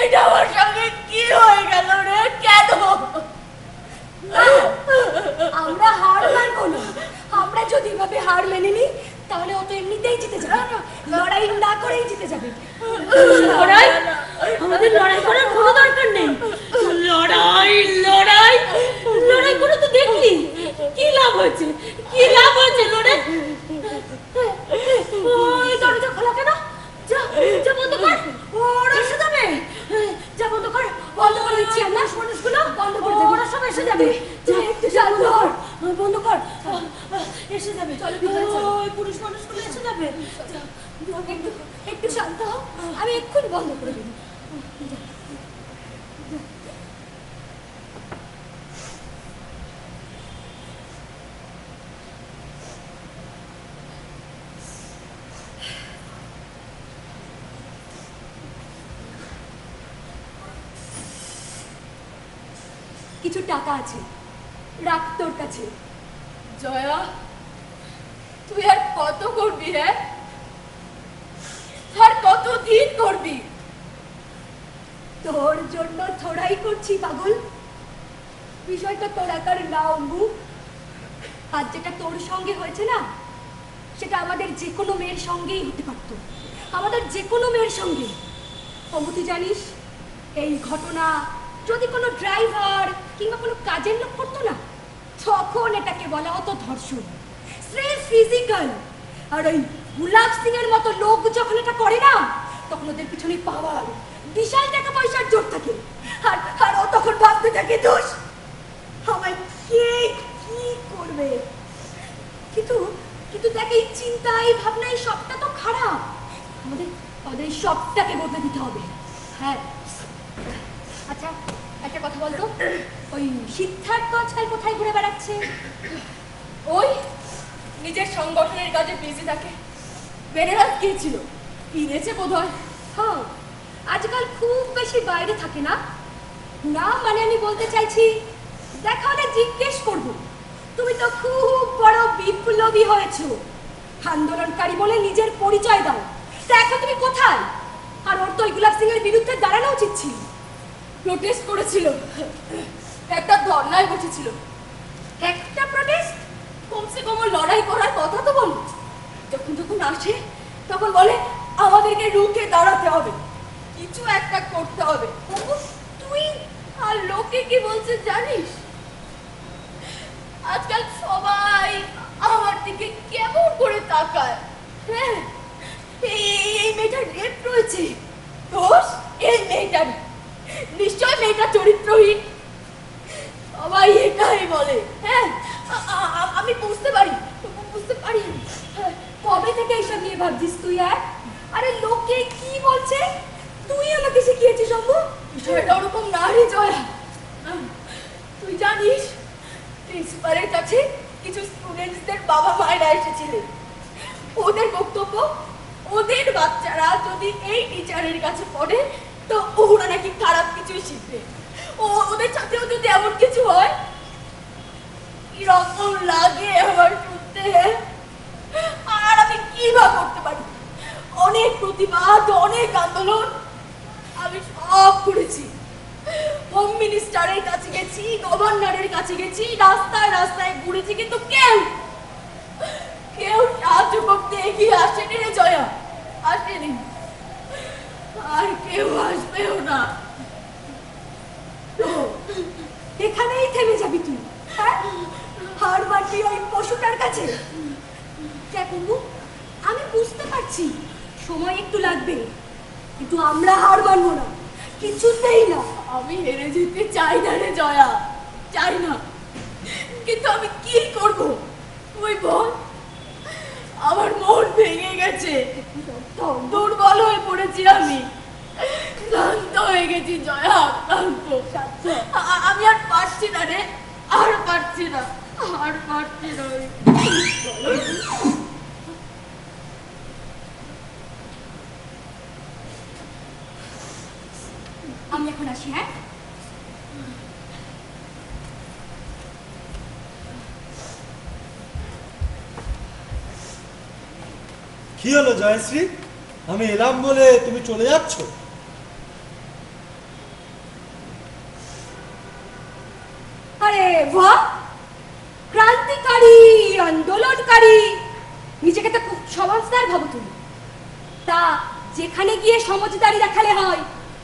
এটা আমার সঙ্গে কি হয়ে গেল রে? কেন? আমরা হার মানবো না। আমরা যদি ভাবে হার মেনে নিই তাহলে ও তো এমনিতেই জিতে যাবে। লড়াই না করেই জিতে যাবে।
লড়াই? আমাদের লড়াই করার কোনো দরকার নেই। লড়াই লড়াই লড়াই করে তো দেখলি কি লাভ হয়েছে, কি লাভ হয়েছে লড়ে? ওই দরজা খোলা কেন? যা যা বন্ধ কর, ওরা এসে যাবে। যা বন্ধ কর, বন্ধ করে দিচ্ছি। আমরা মানুষগুলো বন্ধ করে দেবো, ওরা সব এসে যাবে। যা একটু চালু কর, বন্ধ কর, এসে যাবে। চলো ভিতরে চলো, ওই পুরুষ মানুষগুলো এসে যাবে।
একটু একটু শান্ত হও, আমি এক্ষুনি বন্ধ করে দেবো। কিছু টাকা আছে, রাখ তোর কাছে।
জয়া, তুই আর কত করবি রে? আর কতদিন করবি?
তোর জন্য থোড়াই করছি পাগল। বিষয়টা তোর একার না অম্বু। আজ যেটা তোর সঙ্গে হয়েছে না, সেটা আমাদের যে কোনো মেয়ের সঙ্গেই হতে পারতো, আমাদের যে কোনো মেয়ের সঙ্গে। অম্বু তুই জানিস, এই ঘটনা যদি কোনো ড্রাইভার কিংবা কোনো কাজের লোক করতো না, তখন এটাকে বলা হতো ধর্ষণ, স্রেফ ফিজিক্যাল। আর ওই গুলাব সিং এর মতো লোক যখন এটা করে না, তখন ওদের পিছনে পাওয়ার, বিশাল টাকা পয়সার জোর থাকে। আর আর ও তখন ভাবতে থাকে, দোষ আমায় কে কি করবে। কিন্তু কিন্তু দেখ, এই চিন্তা, এই ভাবনা, এই সবটা তো খারাপ। আমাদের আমাদের এই সবটাকে বদলে দিতে হবে। হ্যাঁ, আচ্ছা একটা কথা বলতো, ওই সিদ্ধার্থ আজকাল কোথায় ঘুরে বেড়াচ্ছে?
ওই নিজের সংগঠনের কাজে বিজি থাকে। বেড়েরাত গিয়েছিল, ফিরেছে বোধহয়।
হ্যাঁ, আজকাল খুব বেশি বাইরে থাকে না। না মানে আমি বলতে চাইছি, দেখা হলে জিজ্ঞেস করবো, তুমি তো খুব বড় বিপ্লবী হয়েছো, আন্দোলনকারী বলে নিজের পরিচয় দাও। তা এখন তুমি কোথায়? আর ওর তো ওই গুলাব সিং এর বিরুদ্ধে দাঁড়ানো উচিত ছিল।
প্রোটেস্ট করেছিল, একটা ধর্নায় বসেছিল।
একটা প্রোটেস্ট?
কমসে কম লড়াই করার কথা তো বলো। যখন যখন আসে তখন বলে আমাদেরকে রুখে দাঁড়াতে হবে, কিছু একটা করতে হবে। তুই আর লোকে কি বলছে জানিস? আজকাল সবাই আমার দিকে কেমন করে তাকায়।
হ্যাঁ, এই মেয়েটার রেপ রয়েছে।
দোষ এই মেয়েটার, নিশ্চয় মেয়েটা চরিত্রহীন। সবাই এটাই বলে।
হ্যাঁ,
আমি বুঝতে পারি, বুঝতে পারি।
কবে থেকে এইসব নিয়ে ভাবছিস তুই? আরে লোকে কি বলছে তুই আমাকে শিখিয়েছিস অম্বু?
বিষয়টা ওরকম না রে জয়া। তুই জানিস, প্রিন্সিপালের কাছে কিছু স্টুডেন্টসদের বাবা মায়েরা এসেছিলেন। ওদের বক্তব্য, ওদের বাচ্চারা যদি এই টিচারের কাছে পড়ে তো ওরা নাকি খারাপ কিছুই শিখবে। ওদের সাথেও যদি এমন কিছু হয়, কিরকম লাগে আমার শুনতে। আর আমি কি বা করতে পারি? অনেক প্রতিবাদ, অনেক আন্দোলন আমি সব করেছি। হোম মিনিস্টারের কাছে গেছি, গভর্নরের কাছে গেছি, রাস্তায় রাস্তায় ঘুরেছি, কিন্তু কেউ সাহায্য করতে এগিয়ে আসেনি রে জয়া, আসেনি। আর কেউ আসবেও না।
এখানেই থেমে যাবি তুই? হার মারবি ওই পশুটার কাছে? দেখ অম্বু, আমি বুঝতে পারছি সময় একটু লাগবে, কিন্তু আমরা হার মানবো না, কিছুতেই না।
আমি হেরে যেতে চাই না রে জয়া, চাই না। কিন্তু আমি কি করব তুই বল? আমার মন ভেঙে গেছে, দুর্বল হয়ে পড়েছি আমি, ক্লান্ত হয়ে গেছি জয়া, ক্লান্ত। আমি আর পারছি না রে, আর পারছি না, আর পারছি না।
আমি এখন আসি। হ্যাঁ,
কি হলো জয়শ্রী, আমি এলাম বলে তুমি চলে যাচ্ছ?
আরে বাহ, ক্রান্তিকারী, আন্দোলনকারী, নিজেকে তো খুব সমাজদার ভাবো তুমি। তা যেখানে গিয়ে সমঝদারি দেখালে হয়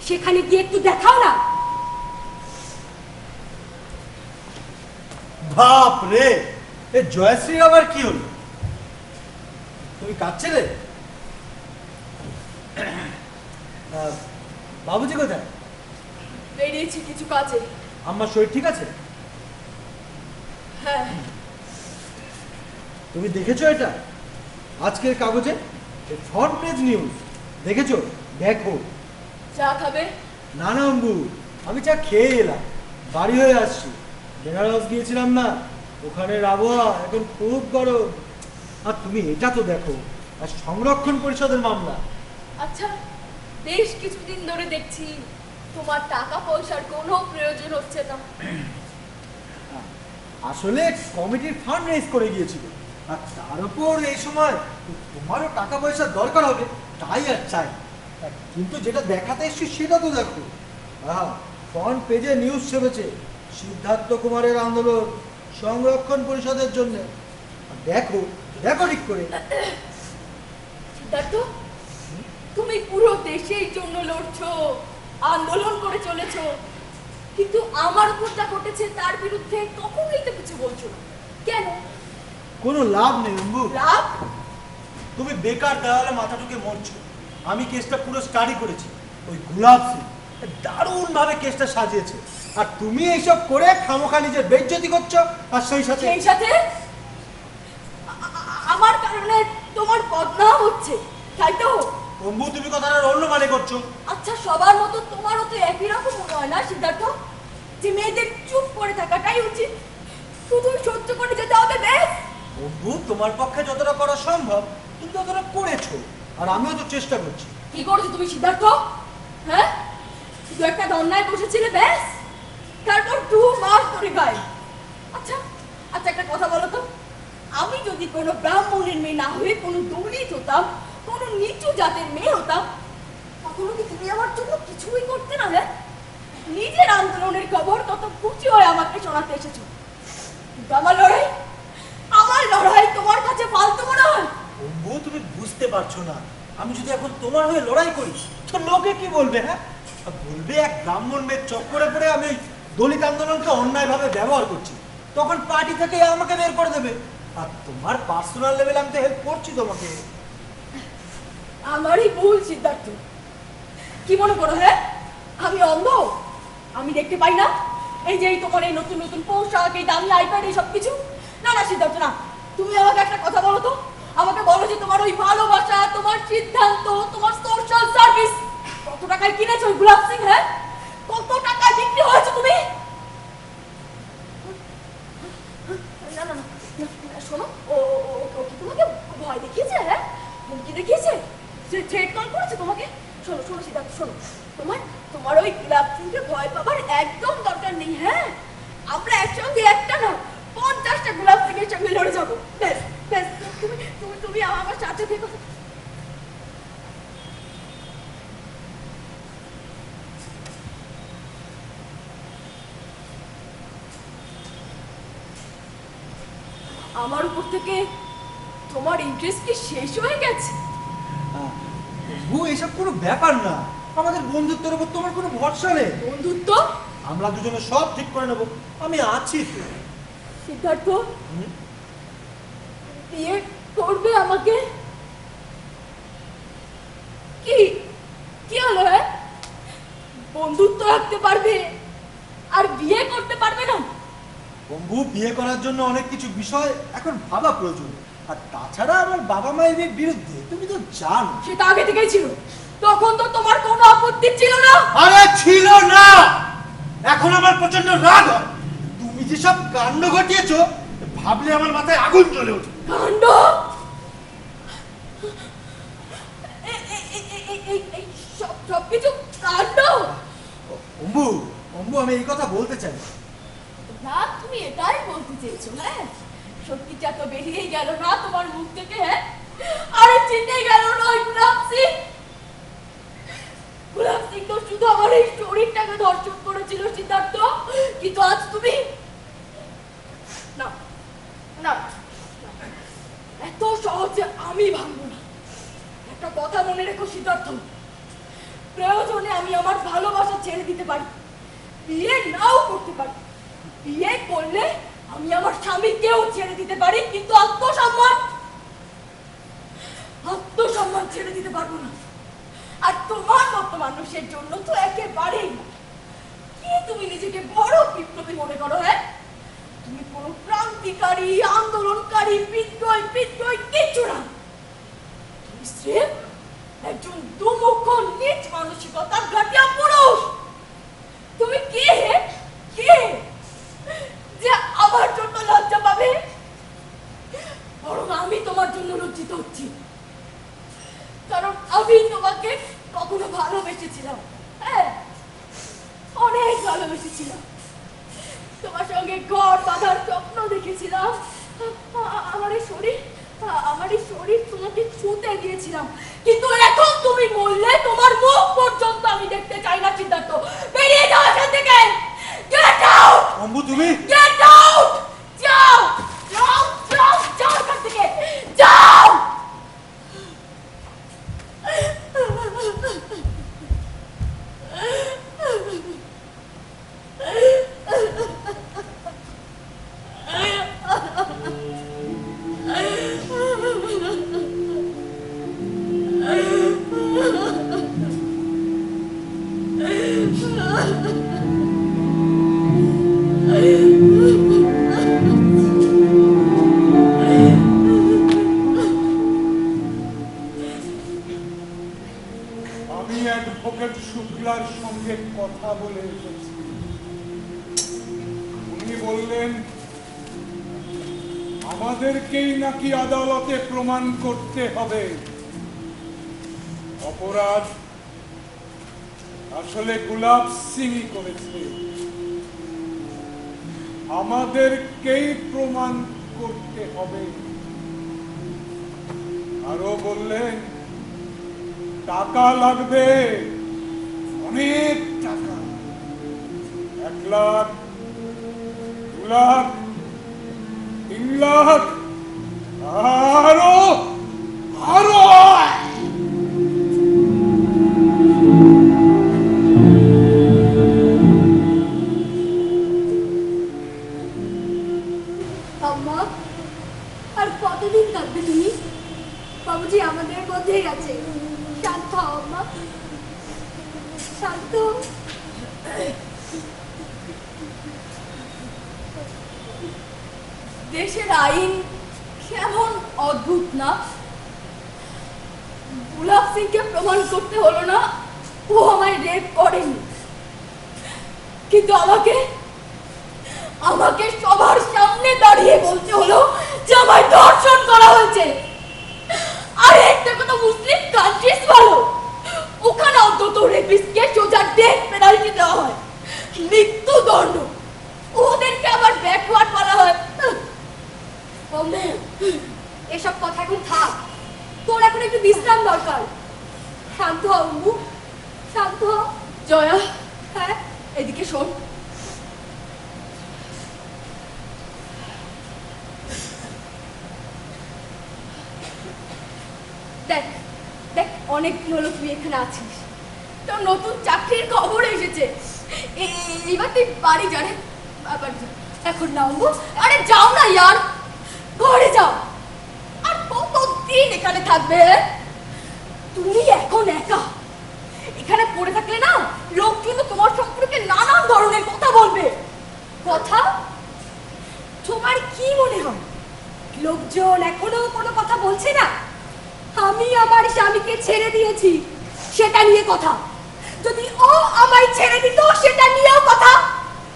সেখানে গিয়ে একটু দেখাও না।
বাপ রে, এ জয়শ্রী আবার কি হলো? তুমি কাঁদছিলে? বাবুজি কোথায়?
বেরিয়েছি কিছু কাজে।
আমার শরীর ঠিক আছে?
হ্যাঁ।
তুমি দেখেছো এটা আজকের কাগজে ফ্রন্ট পেজ নিউজ? দেখেছো? দেখো।
চা খাবে?
না না অম্বু, আমি চা খেয়ে এলাম, বাড়ি হয়ে আসছি। বেনারস গিয়েছিলাম না, ওখানের আবহাওয়া এখন খুব গরম। আর তুমি এটা তো দেখো, আর সংরক্ষণ পরিষদের মামলা।
আচ্ছা, বেশ কিছুদিন ধরে দেখছি তোমার টাকা পয়সার কোনো প্রয়োজন হচ্ছে না।
আসলে কমিটির ফান্ড রেজ করে গিয়েছিল, আর তার উপর এই সময় তোমারও টাকা পয়সার দরকার হবে, তাই আর চাই। কিন্তু যেটা দেখাতে এসছি সেটা তো দেখো। ফ্রন্ট পেজে নিউজ ছেপেছে সিদ্ধার্থ কুমারের আন্দোলন সংরক্ষণ পরিষদের জন্য। দেখো দেখো ঠিক করে।
সিদ্ধার্থ, তুমি পুরো দেশের জন্য লড়ছো, আন্দোলন করে চলেছো, কিন্তু আমার উপর যা ঘটেছে তার বিরুদ্ধে কখনোই তো কিছু বলছো না কেন?
কোনো লাভ নেই অম্বু।
লাভ?
তুমি বেকার দেওয়ালে মাথা ঢুকে মরছো। আমি কেসটা পুরো স্টাডি করেছি। ওই গুলাব সিং দারুণ ভাবে কেসটা সাজিয়েছে, আর তুমি এইসব করে খামোখা নিজের বেইজ্জতি করছো। আর সেই সাথে
আমার কারণে তোমার বদনাম হচ্ছে, তাই তো?
অম্বু, তুমি কথাটা অন্য মানে করছো।
আচ্ছা, সবার মতো তোমারও তো একই রকম মনে হয় না সিদ্ধার্থ, যে মেয়েদের চুপ করে থাকাটাই উচিত, শুধু সহ্য করে যেতে হবে? বেশ
অম্বু, তোমার পক্ষে যতটা করা সম্ভব তুমি ততটা করেছো, আর আমিও তো চেষ্টা করছি।
কি করেছো তুমি সিদ্ধার্থ? হ্যাঁ, শুধু একটা দন্যায় বসেছিলে, ব্যাস, তারপর 2 মাস ধরে গায়ে। আচ্ছা আচ্ছা, একটা কথা বলো তো, আমি যদি কোনো ব্রাহ্মণের মেয়ে না হয়ে কোনো দলিত হতাম, কোনো নিচু জাতের মেয়ে হতাম, তখনও কি তুমি আমার জন্য কিছুই করতে না? হ্যাঁ, নিজের আন্দোলনের খবর কত খুশি হয়ে আমাকে শোনাতে এসেছো, কিন্তু আমার লড়াই তোমার কাছে ফালতু মনে হয়।
অম্বু, তুমি বুঝতে পারছো না, আমি যদি এখন তোমার হয়ে লড়াই করি তো লোকে কি বলবে? হ্যাঁ, বলবে এক ব্রাহ্মণ মেয়ের চক্করে পড়ে আমি দলিত আন্দোলনকে অন্যায়ভাবে ব্যবহার করছি, তখন পার্টি থেকে আমাকে বের করে দেবে। আর তোমার পার্সোনাল লেভেলে আমি তো হেল্প করছি তোমাকে।
আমারই ভুল সিদ্ধার্থ। কি মনে করো? হ্যাঁ, আমি অন্ধ? আমি দেখতে পাই না এই যে তোমার এই নতুন নতুন পোশাক, এই দামি আইপ্যাড, এই সব কিছু? না না সিদ্ধার্থ, না। তুমি আমাকে একটা কথা বলো তো, আমাকে বলো যে তোমার ওই ভালোবাসা, তোমার সিদ্ধান্ত, তোমার সোশ্যাল সার্ভিস কত টাকায় কিনেছো ওই গুলাব সিং? হ্যাঁ, কত টাকায় বিক্রি হয়েছে তুমি? না না না, শোনো, ও কি তোমাকে ভয় দেখিয়েছে? হ্যাঁ, হুমকি দেখিয়েছে, সে থ্রেট কল করেছে তোমাকে? শোনো শোনো সিদ্ধার্থ, শোনো, তোমার ওই গুলাব সিংকে ভয় পাবার একদম দরকার নেই। হ্যাঁ, আমরা একসঙ্গে একটা না 50টা গুলাব সিংয়ের সঙ্গে লড়ে যাবো। বেশ বেশ, তুমি আমার সাথে থেকো। আমার উপর থেকে তোমার ইন্টারেস্ট কি শেষ হয়ে গেছে?
এসব কোনো ব্যাপার না, আমাদের বন্ধুত্বের উপর তোমার কোনো ভরসা নেই।
বন্ধুত্ব?
আমরা দুজনে সব ঠিক করে নেবো, আমি আছি তো।
সিদ্ধার্থ, বিয়ে করবে আমাকে? কি হলো? হ্যাঁ, বন্ধুত্ব রাখতে পারবে আর বিয়ে করতে পারবে না?
বন্ধু, বিয়ে করার জন্য অনেক কিছু বিষয় এখন ভাবা প্রয়োজন, আর তাছাড়া আমার বাবা মায়ের বিরুদ্ধে তুমি তো জানো।
সেটা আগে থেকেই ছিল, তখন তো তোমার কোনো আপত্তি ছিল না।
আরে ছিল না, এখন আমার প্রচন্ড রাগ হয়। তুমি যেসব কাণ্ড ঘটিয়েছো ভাবলে আমার মাথায় আগুন জ্বলে ওঠে।
কাণ্ড? এই সবকিছু কাণ্ড?
অম্বু, আমি এই কথা বলতে চাই
না, তুমি এটাই বলতে চেয়েছো? হ্যাঁ, সত্যিটা তো বেরিয়েই গেল না তোমার মুখ থেকে। হ্যাঁ, আরে চিনে গেল না ওই গুলাব সিং। গুলাব সিং তো শুধু আমার এই শরীরটাকে ধর্ষণ করেছিল সিদ্ধার্থ, কিন্তু আজ তুমি না না, এত সহজে আমি ভাঙবো না। একটা কথা মনে রেখো,
আমি আমার ভালোবাসা ছেড়ে দিতে পারি, বিয়ে নাও করতে পারি। বিয়ে করলে আমি আমার স্বামীকেও ছেড়ে দিতে পারি, কিন্তু আত্মসম্মান ছেড়ে দিতে পারবো না। আর তোমার মতো মানুষের জন্য তো একেবারেই না। কি তুমি নিজেকে বড় বিপ্লবী মনে করো? হ্যাঁ, তুমি কোনো ক্রান্তিকারী, আন্দোলনকারী, বিদ্রোহী কিচ্ছু না। তুমি স্রেফ একজন দুমুখ নিজ মানসিকতার ঘাটিয়া পুরুষ। তুমি কে যে আমার জন্য লজ্জা পাবে? বরং আমি তোমার জন্য লজ্জিত হচ্ছি, কারণ আমি তোমাকে কখনো ভালোবেসেছিলাম। হ্যাঁ, অনেক ভালোবেসেছিলাম। তোমার সঙ্গে ঘর বাঁধার স্বপ্ন দেখেছিলাম। আমার এই শরীর তোমাকে ছুঁতে দিয়েছিলাম, কিন্তু এখন তুমি বললে তোমার মুখ পর্যন্ত আমি দেখতে চাই না। সিদ্ধার্থ, বেরিয়ে যাও এখান থেকে। Get out.
অম্বু, তুমি
গেট আউট। যাও যাও যাও যাও এখান থেকে, যাও।
আমি অ্যাডভোকেট শুক্লার সঙ্গে কথা বলে এসেছি। উনি বললেন আমাদেরকেই নাকি আদালতে প্রমাণ করতে হবে অপরাধ আসলে গুলাব সিংই করেছে। আমাদেরকেই প্রমাণ করতে হবে। আরো বললেন টাকা লাগবে, অনেক টাকা, 1 লাখ, 2 লাখ, 3 লাখ, আরো
আম্মা, আর কতদিন থাকবে তুমি? বাবুজি আমাদের মধ্যেই আছে। শান্ত হও আম্মা, শান্ত। দেশের আইন কেমন অদ্ভুত না? গুলাব সিংকে প্রমাণ করতে হলো না ও আমায় রেপ করেনি, কিন্তু আমাকে সবার সামনে দাঁড়িয়ে বলতে হলো যে আমায় ধর্ষণ করা হয়েছে। আর একটা কথা মুসলিম কান্ট্রিজ বলো, ওখানে অন্তত রেপিস্টকে সোজা ডেথ পেনাল্টি দেওয়া হয়, মৃত্যুদণ্ড। ওদেরকে আবার ব্যাকওয়ার্ড বলা হয়। এসব কথা এখন থাক, তোর এখন একটু বিশ্রাম দরকার। শান্ত হও আম্মু, শান্ত হও। জয়া, হ্যাঁ এদিকে শোন। দেখ দেখ, অনেকদিন হলো তুই এখানে আছিস, তোর নতুন চাকরির খবর এসেছে। এবার তুই বাড়ি যা রে, বাড়ি যা। এখন না আম্মু, আরে যাও না ইয়ার, ঘরে যাও। আর কতদিন এখানে থাকবে? তুমি এখন একা এখানে পড়ে থাকলে না, লোক কিন্তু তোমার সম্পর্কে নানান ধরনের কথা বলবে। কথা? তোমার কি মনে হয় লোকজন এখনো কোনো কথা বলছে না? আমি আমার স্বামীকে ছেড়ে দিয়েছি, সেটা নিয়ে কথা। যদি ও আমায় ছেড়ে দিত, সেটা নিয়েও কথা।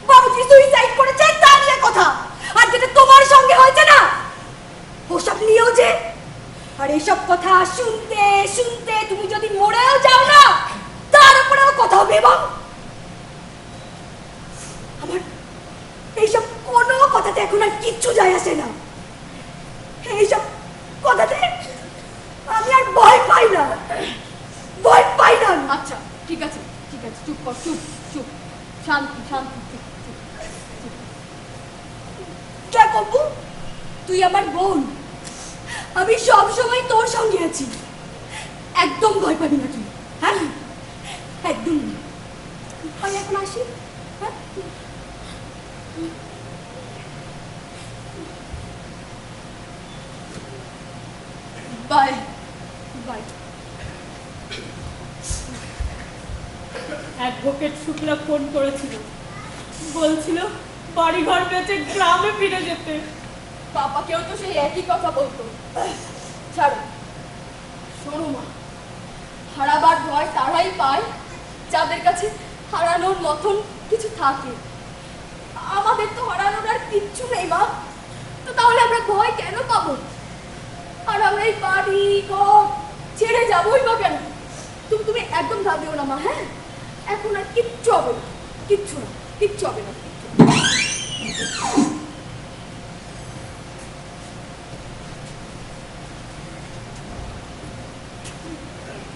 বাবুজি সুইসাইড করেছে, তা নিয়ে কথা। আর যেটা তোমার সঙ্গে হয়েছে না, ওসব নিয়েও যে। আর এসব কথা শুনতে শুনতে তুমি যদি মরেও যাও না, তার উপরেও কথা হবে। এবং আমার এইসব কোনো কথাতে এখন আর কিচ্ছু যায় আসে না। এইসব কথাতে আমি আর ভয় পাই না, ভয় পাই না। আচ্ছা ঠিক আছে, ঠিক আছে, চুপ কর, চুপ চুপ, শান্তি শান্তি, চুপ চুপ চুপ। কে কবু, তুই আমার বোন, আমি সব সময় তোর সঙ্গে আছি। একদম ভয় পাবি না তুই, হ্যাঁ একদম। আমি এখন আসি। হ্যাঁ,
bye.
Bye.
Advocate Shukla phone করেছিল, বলছিল বাড়িঘর বেঁচে গ্রামে ফিরে যেতে।
পাপাকেও তো সেই একই কথা বলতো। ছাড়ো, শোনো মা, হারাবার ভয় তারাই পায় যাদের কাছে হারানোর মতন কিছু থাকে। আমাদের তো হারানোর আর কিচ্ছু নেই মা, তো তাহলে আমরা ভয় কেন পাবো? আর আমরা এই বাড়ি ঘর ছেড়ে যাবোই বা কেন? তুমি একদম ভাবিও না মা। হ্যাঁ, এখন আর কিচ্ছু হবে না, কিচ্ছু না, কিচ্ছু হবে না।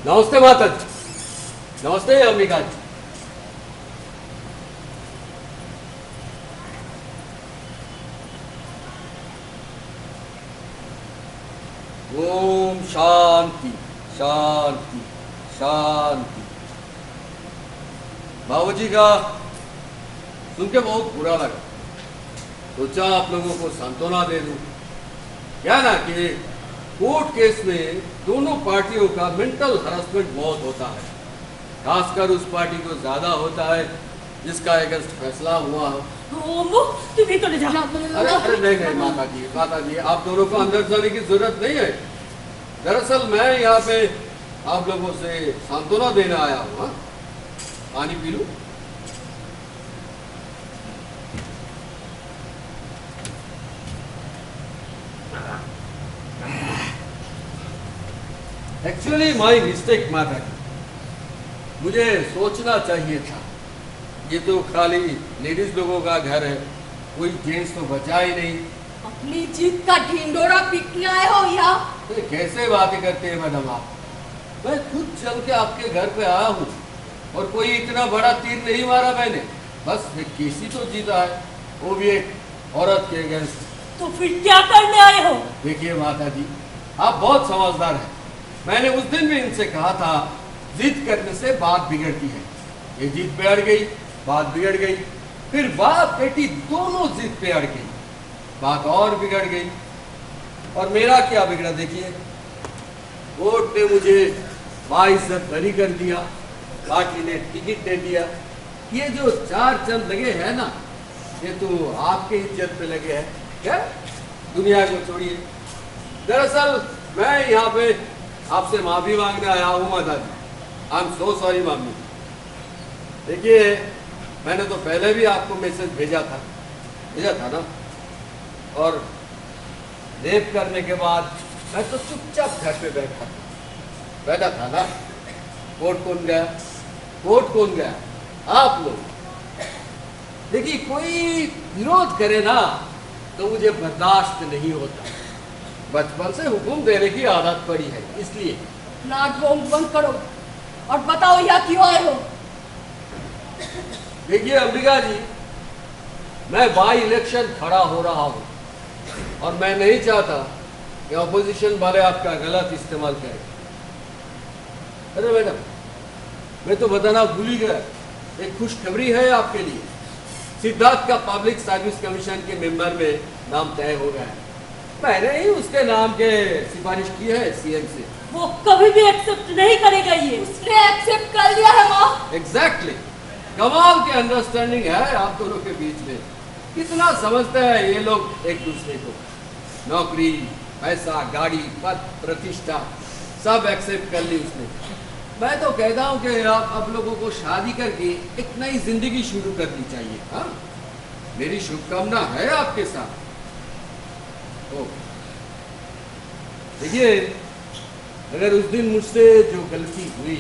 नमस्ते माता जी। नमस्ते अंबिका जी। ओम शांति शांति शांति। बाबूजी का सुन के बहुत बुरा लगा, सोचा आप लोगों को सांत्वना दे दूं। क्या ना कि कोर्ट केस में दोनों पार्टियों का मेंटल हरासमेंट बहुत होता है, खासकर उस पार्टी को ज्यादा होता है जिसका अगेंस्ट फैसला हुआ हो।
তুমি চলে যাও।
अरे अरे नहीं नहीं माता जी आप दोनों को अंदर जाने की जरूरत नहीं है। दरअसल मैं यहाँ पे आप लोगों से सांत्वना देने आया हूँ। हाँ? पानी पी लूं? एक्चुअली माई मिस्टेक माता जी, मुझे सोचना चाहिए था। ये तो खाली लेडीज लोगों का घर है, कोई जेंट्स तो बचा ही नहीं।
अपनी जीत का ढिंडोरा पीटने आए हो यहाँ?
तो कैसे बातें करते हैं मैडम आप? मैं खुद चल के आपके घर पे आया हूँ और कोई इतना बड़ा तीर नहीं मारा मैंने, बस एक केस ही तो जीता है, वो भी एक औरत के अगेंस्ट।
तो फिर क्या करने आए हो?
देखिए माता जी, आप बहुत समझदार हैं। मैंने उस दिन भी इनसे कहा था जिद करने से बात बिगड़ती है। ये जिद पे अड़ गई, बात बिगड़ गई, फिर बाप बेटी दोनों जिद पे अड़ गई, बात और बिगड़ गई। और मेरा क्या बिगड़ा देखिए, कोर्ट ने मुझे बाइज्जत बरी कर दिया, पार्टी ने टिकट दे दिया। ये जो 4 चंद लगे हैं ना, ये तो आपके इज्जत पे लगे हैं। क्या दुनिया को छोड़िए। दरअसल मैं यहाँ पे आपसे माफी मांगने आया हूँ माता जी। I am so sorry mummy. देखिए मैंने तो पहले भी आपको मैसेज भेजा था ना, और रेप करने के बाद मैं तो चुपचाप घर पे बैठा था ना। कोर्ट कौन गया? आप लोग। देखिए कोई विरोध करे ना तो मुझे बर्दाश्त नहीं होता। बचपन से हुक्म देने की आदत पड़ी है, इसलिए।
ना ढोंग बंद करो और बताओ यहाँ क्यों आए हो?
देखिए अंबिका जी, मैं बाई इलेक्शन खड़ा हो रहा हूँ और मैं नहीं चाहता कि ऑपोजिशन वाले आपका गलत इस्तेमाल करें। अरे मैडम, मैं तो बताना भूल ही गया, एक खुशखबरी है आपके लिए। सिद्धार्थ का पब्लिक सर्विस कमीशन के मेंबर में नाम तय हो गया है। मैंने ही उसके नाम के सिफारिश की है सीएम से।
वो कभी भी एक्सेप्ट नहीं करेगा ये।
उसने एक्सेप्ट कर लिया है माँ।
एग्जैक्टली। कमाल की अंडरस्टैंडिंग है आप दोनों के बीच में। कितना समझते हैं ये लोग एक दूसरे को। नौकरी, पैसा, गाड़ी, पद, प्रतिष्ठा सब एक्सेप्ट कर ली उसने। मैं तो कहता हूँ कि आप लोगों को शादी करके एक नई जिंदगी शुरू करनी चाहिए। हाँ, मेरी शुभकामना है आपके साथ। देखिए अगर उस दिन मुझसे जो गलती हुई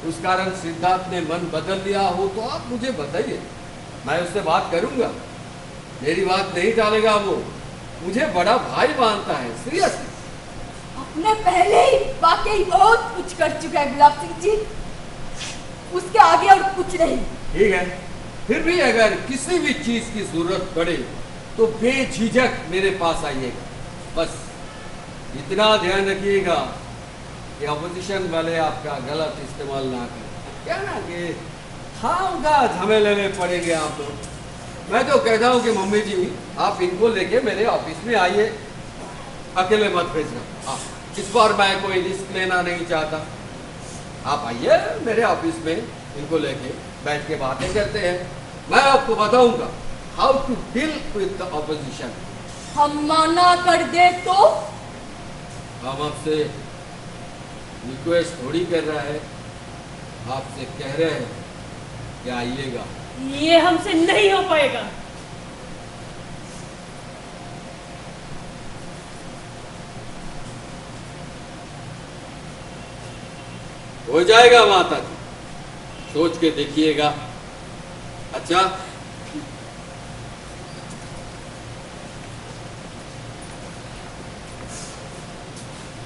उस कारण सिद्धार्थ ने मन बदल लिया हो तो आप मुझे बताइए, मैं उससे बात करूंगा। मेरी बात नहीं टालेगा वो, मुझे बड़ा भाई मानता है सीरियसली।
अपने पहले ही वाकई बहुत कुछ कर चुका है गुलाब सिंह जी, उसके आगे और कुछ नहीं।
ठीक है, फिर भी अगर किसी भी चीज की जरूरत पड़े तो बेझिझक मेरे पास आइएगा। बस इतना ध्यान रखिएगा कि अपोजिशन वाले आपका गलत इस्तेमाल ना करें। क्या ना कि खाऊंगा झमेले में पड़ेंगे आप लोग। मैं तो कहता हूँ कि मम्मी जी आप इनको लेके मेरे ऑफिस में आइए, अकेले मत भेजना। हाँ, इस बार मैं कोई रिस्क लेना नहीं चाहता। आप आइए मेरे ऑफिस में, इनको लेके बैठ के बातें करते हैं। मैं आपको बताऊंगा how to deal with the opposition.
हम मना कर दे तो?
हम आपसे रिक्वेस्ट थोड़ी कर रहा है, आपसे कह रहे हैं कि आइएगा।
ये हमसे नहीं हो पाएगा।
हो जाएगा माता जी, सोच के देखिएगा। अच्छा,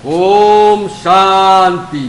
ओम शांति।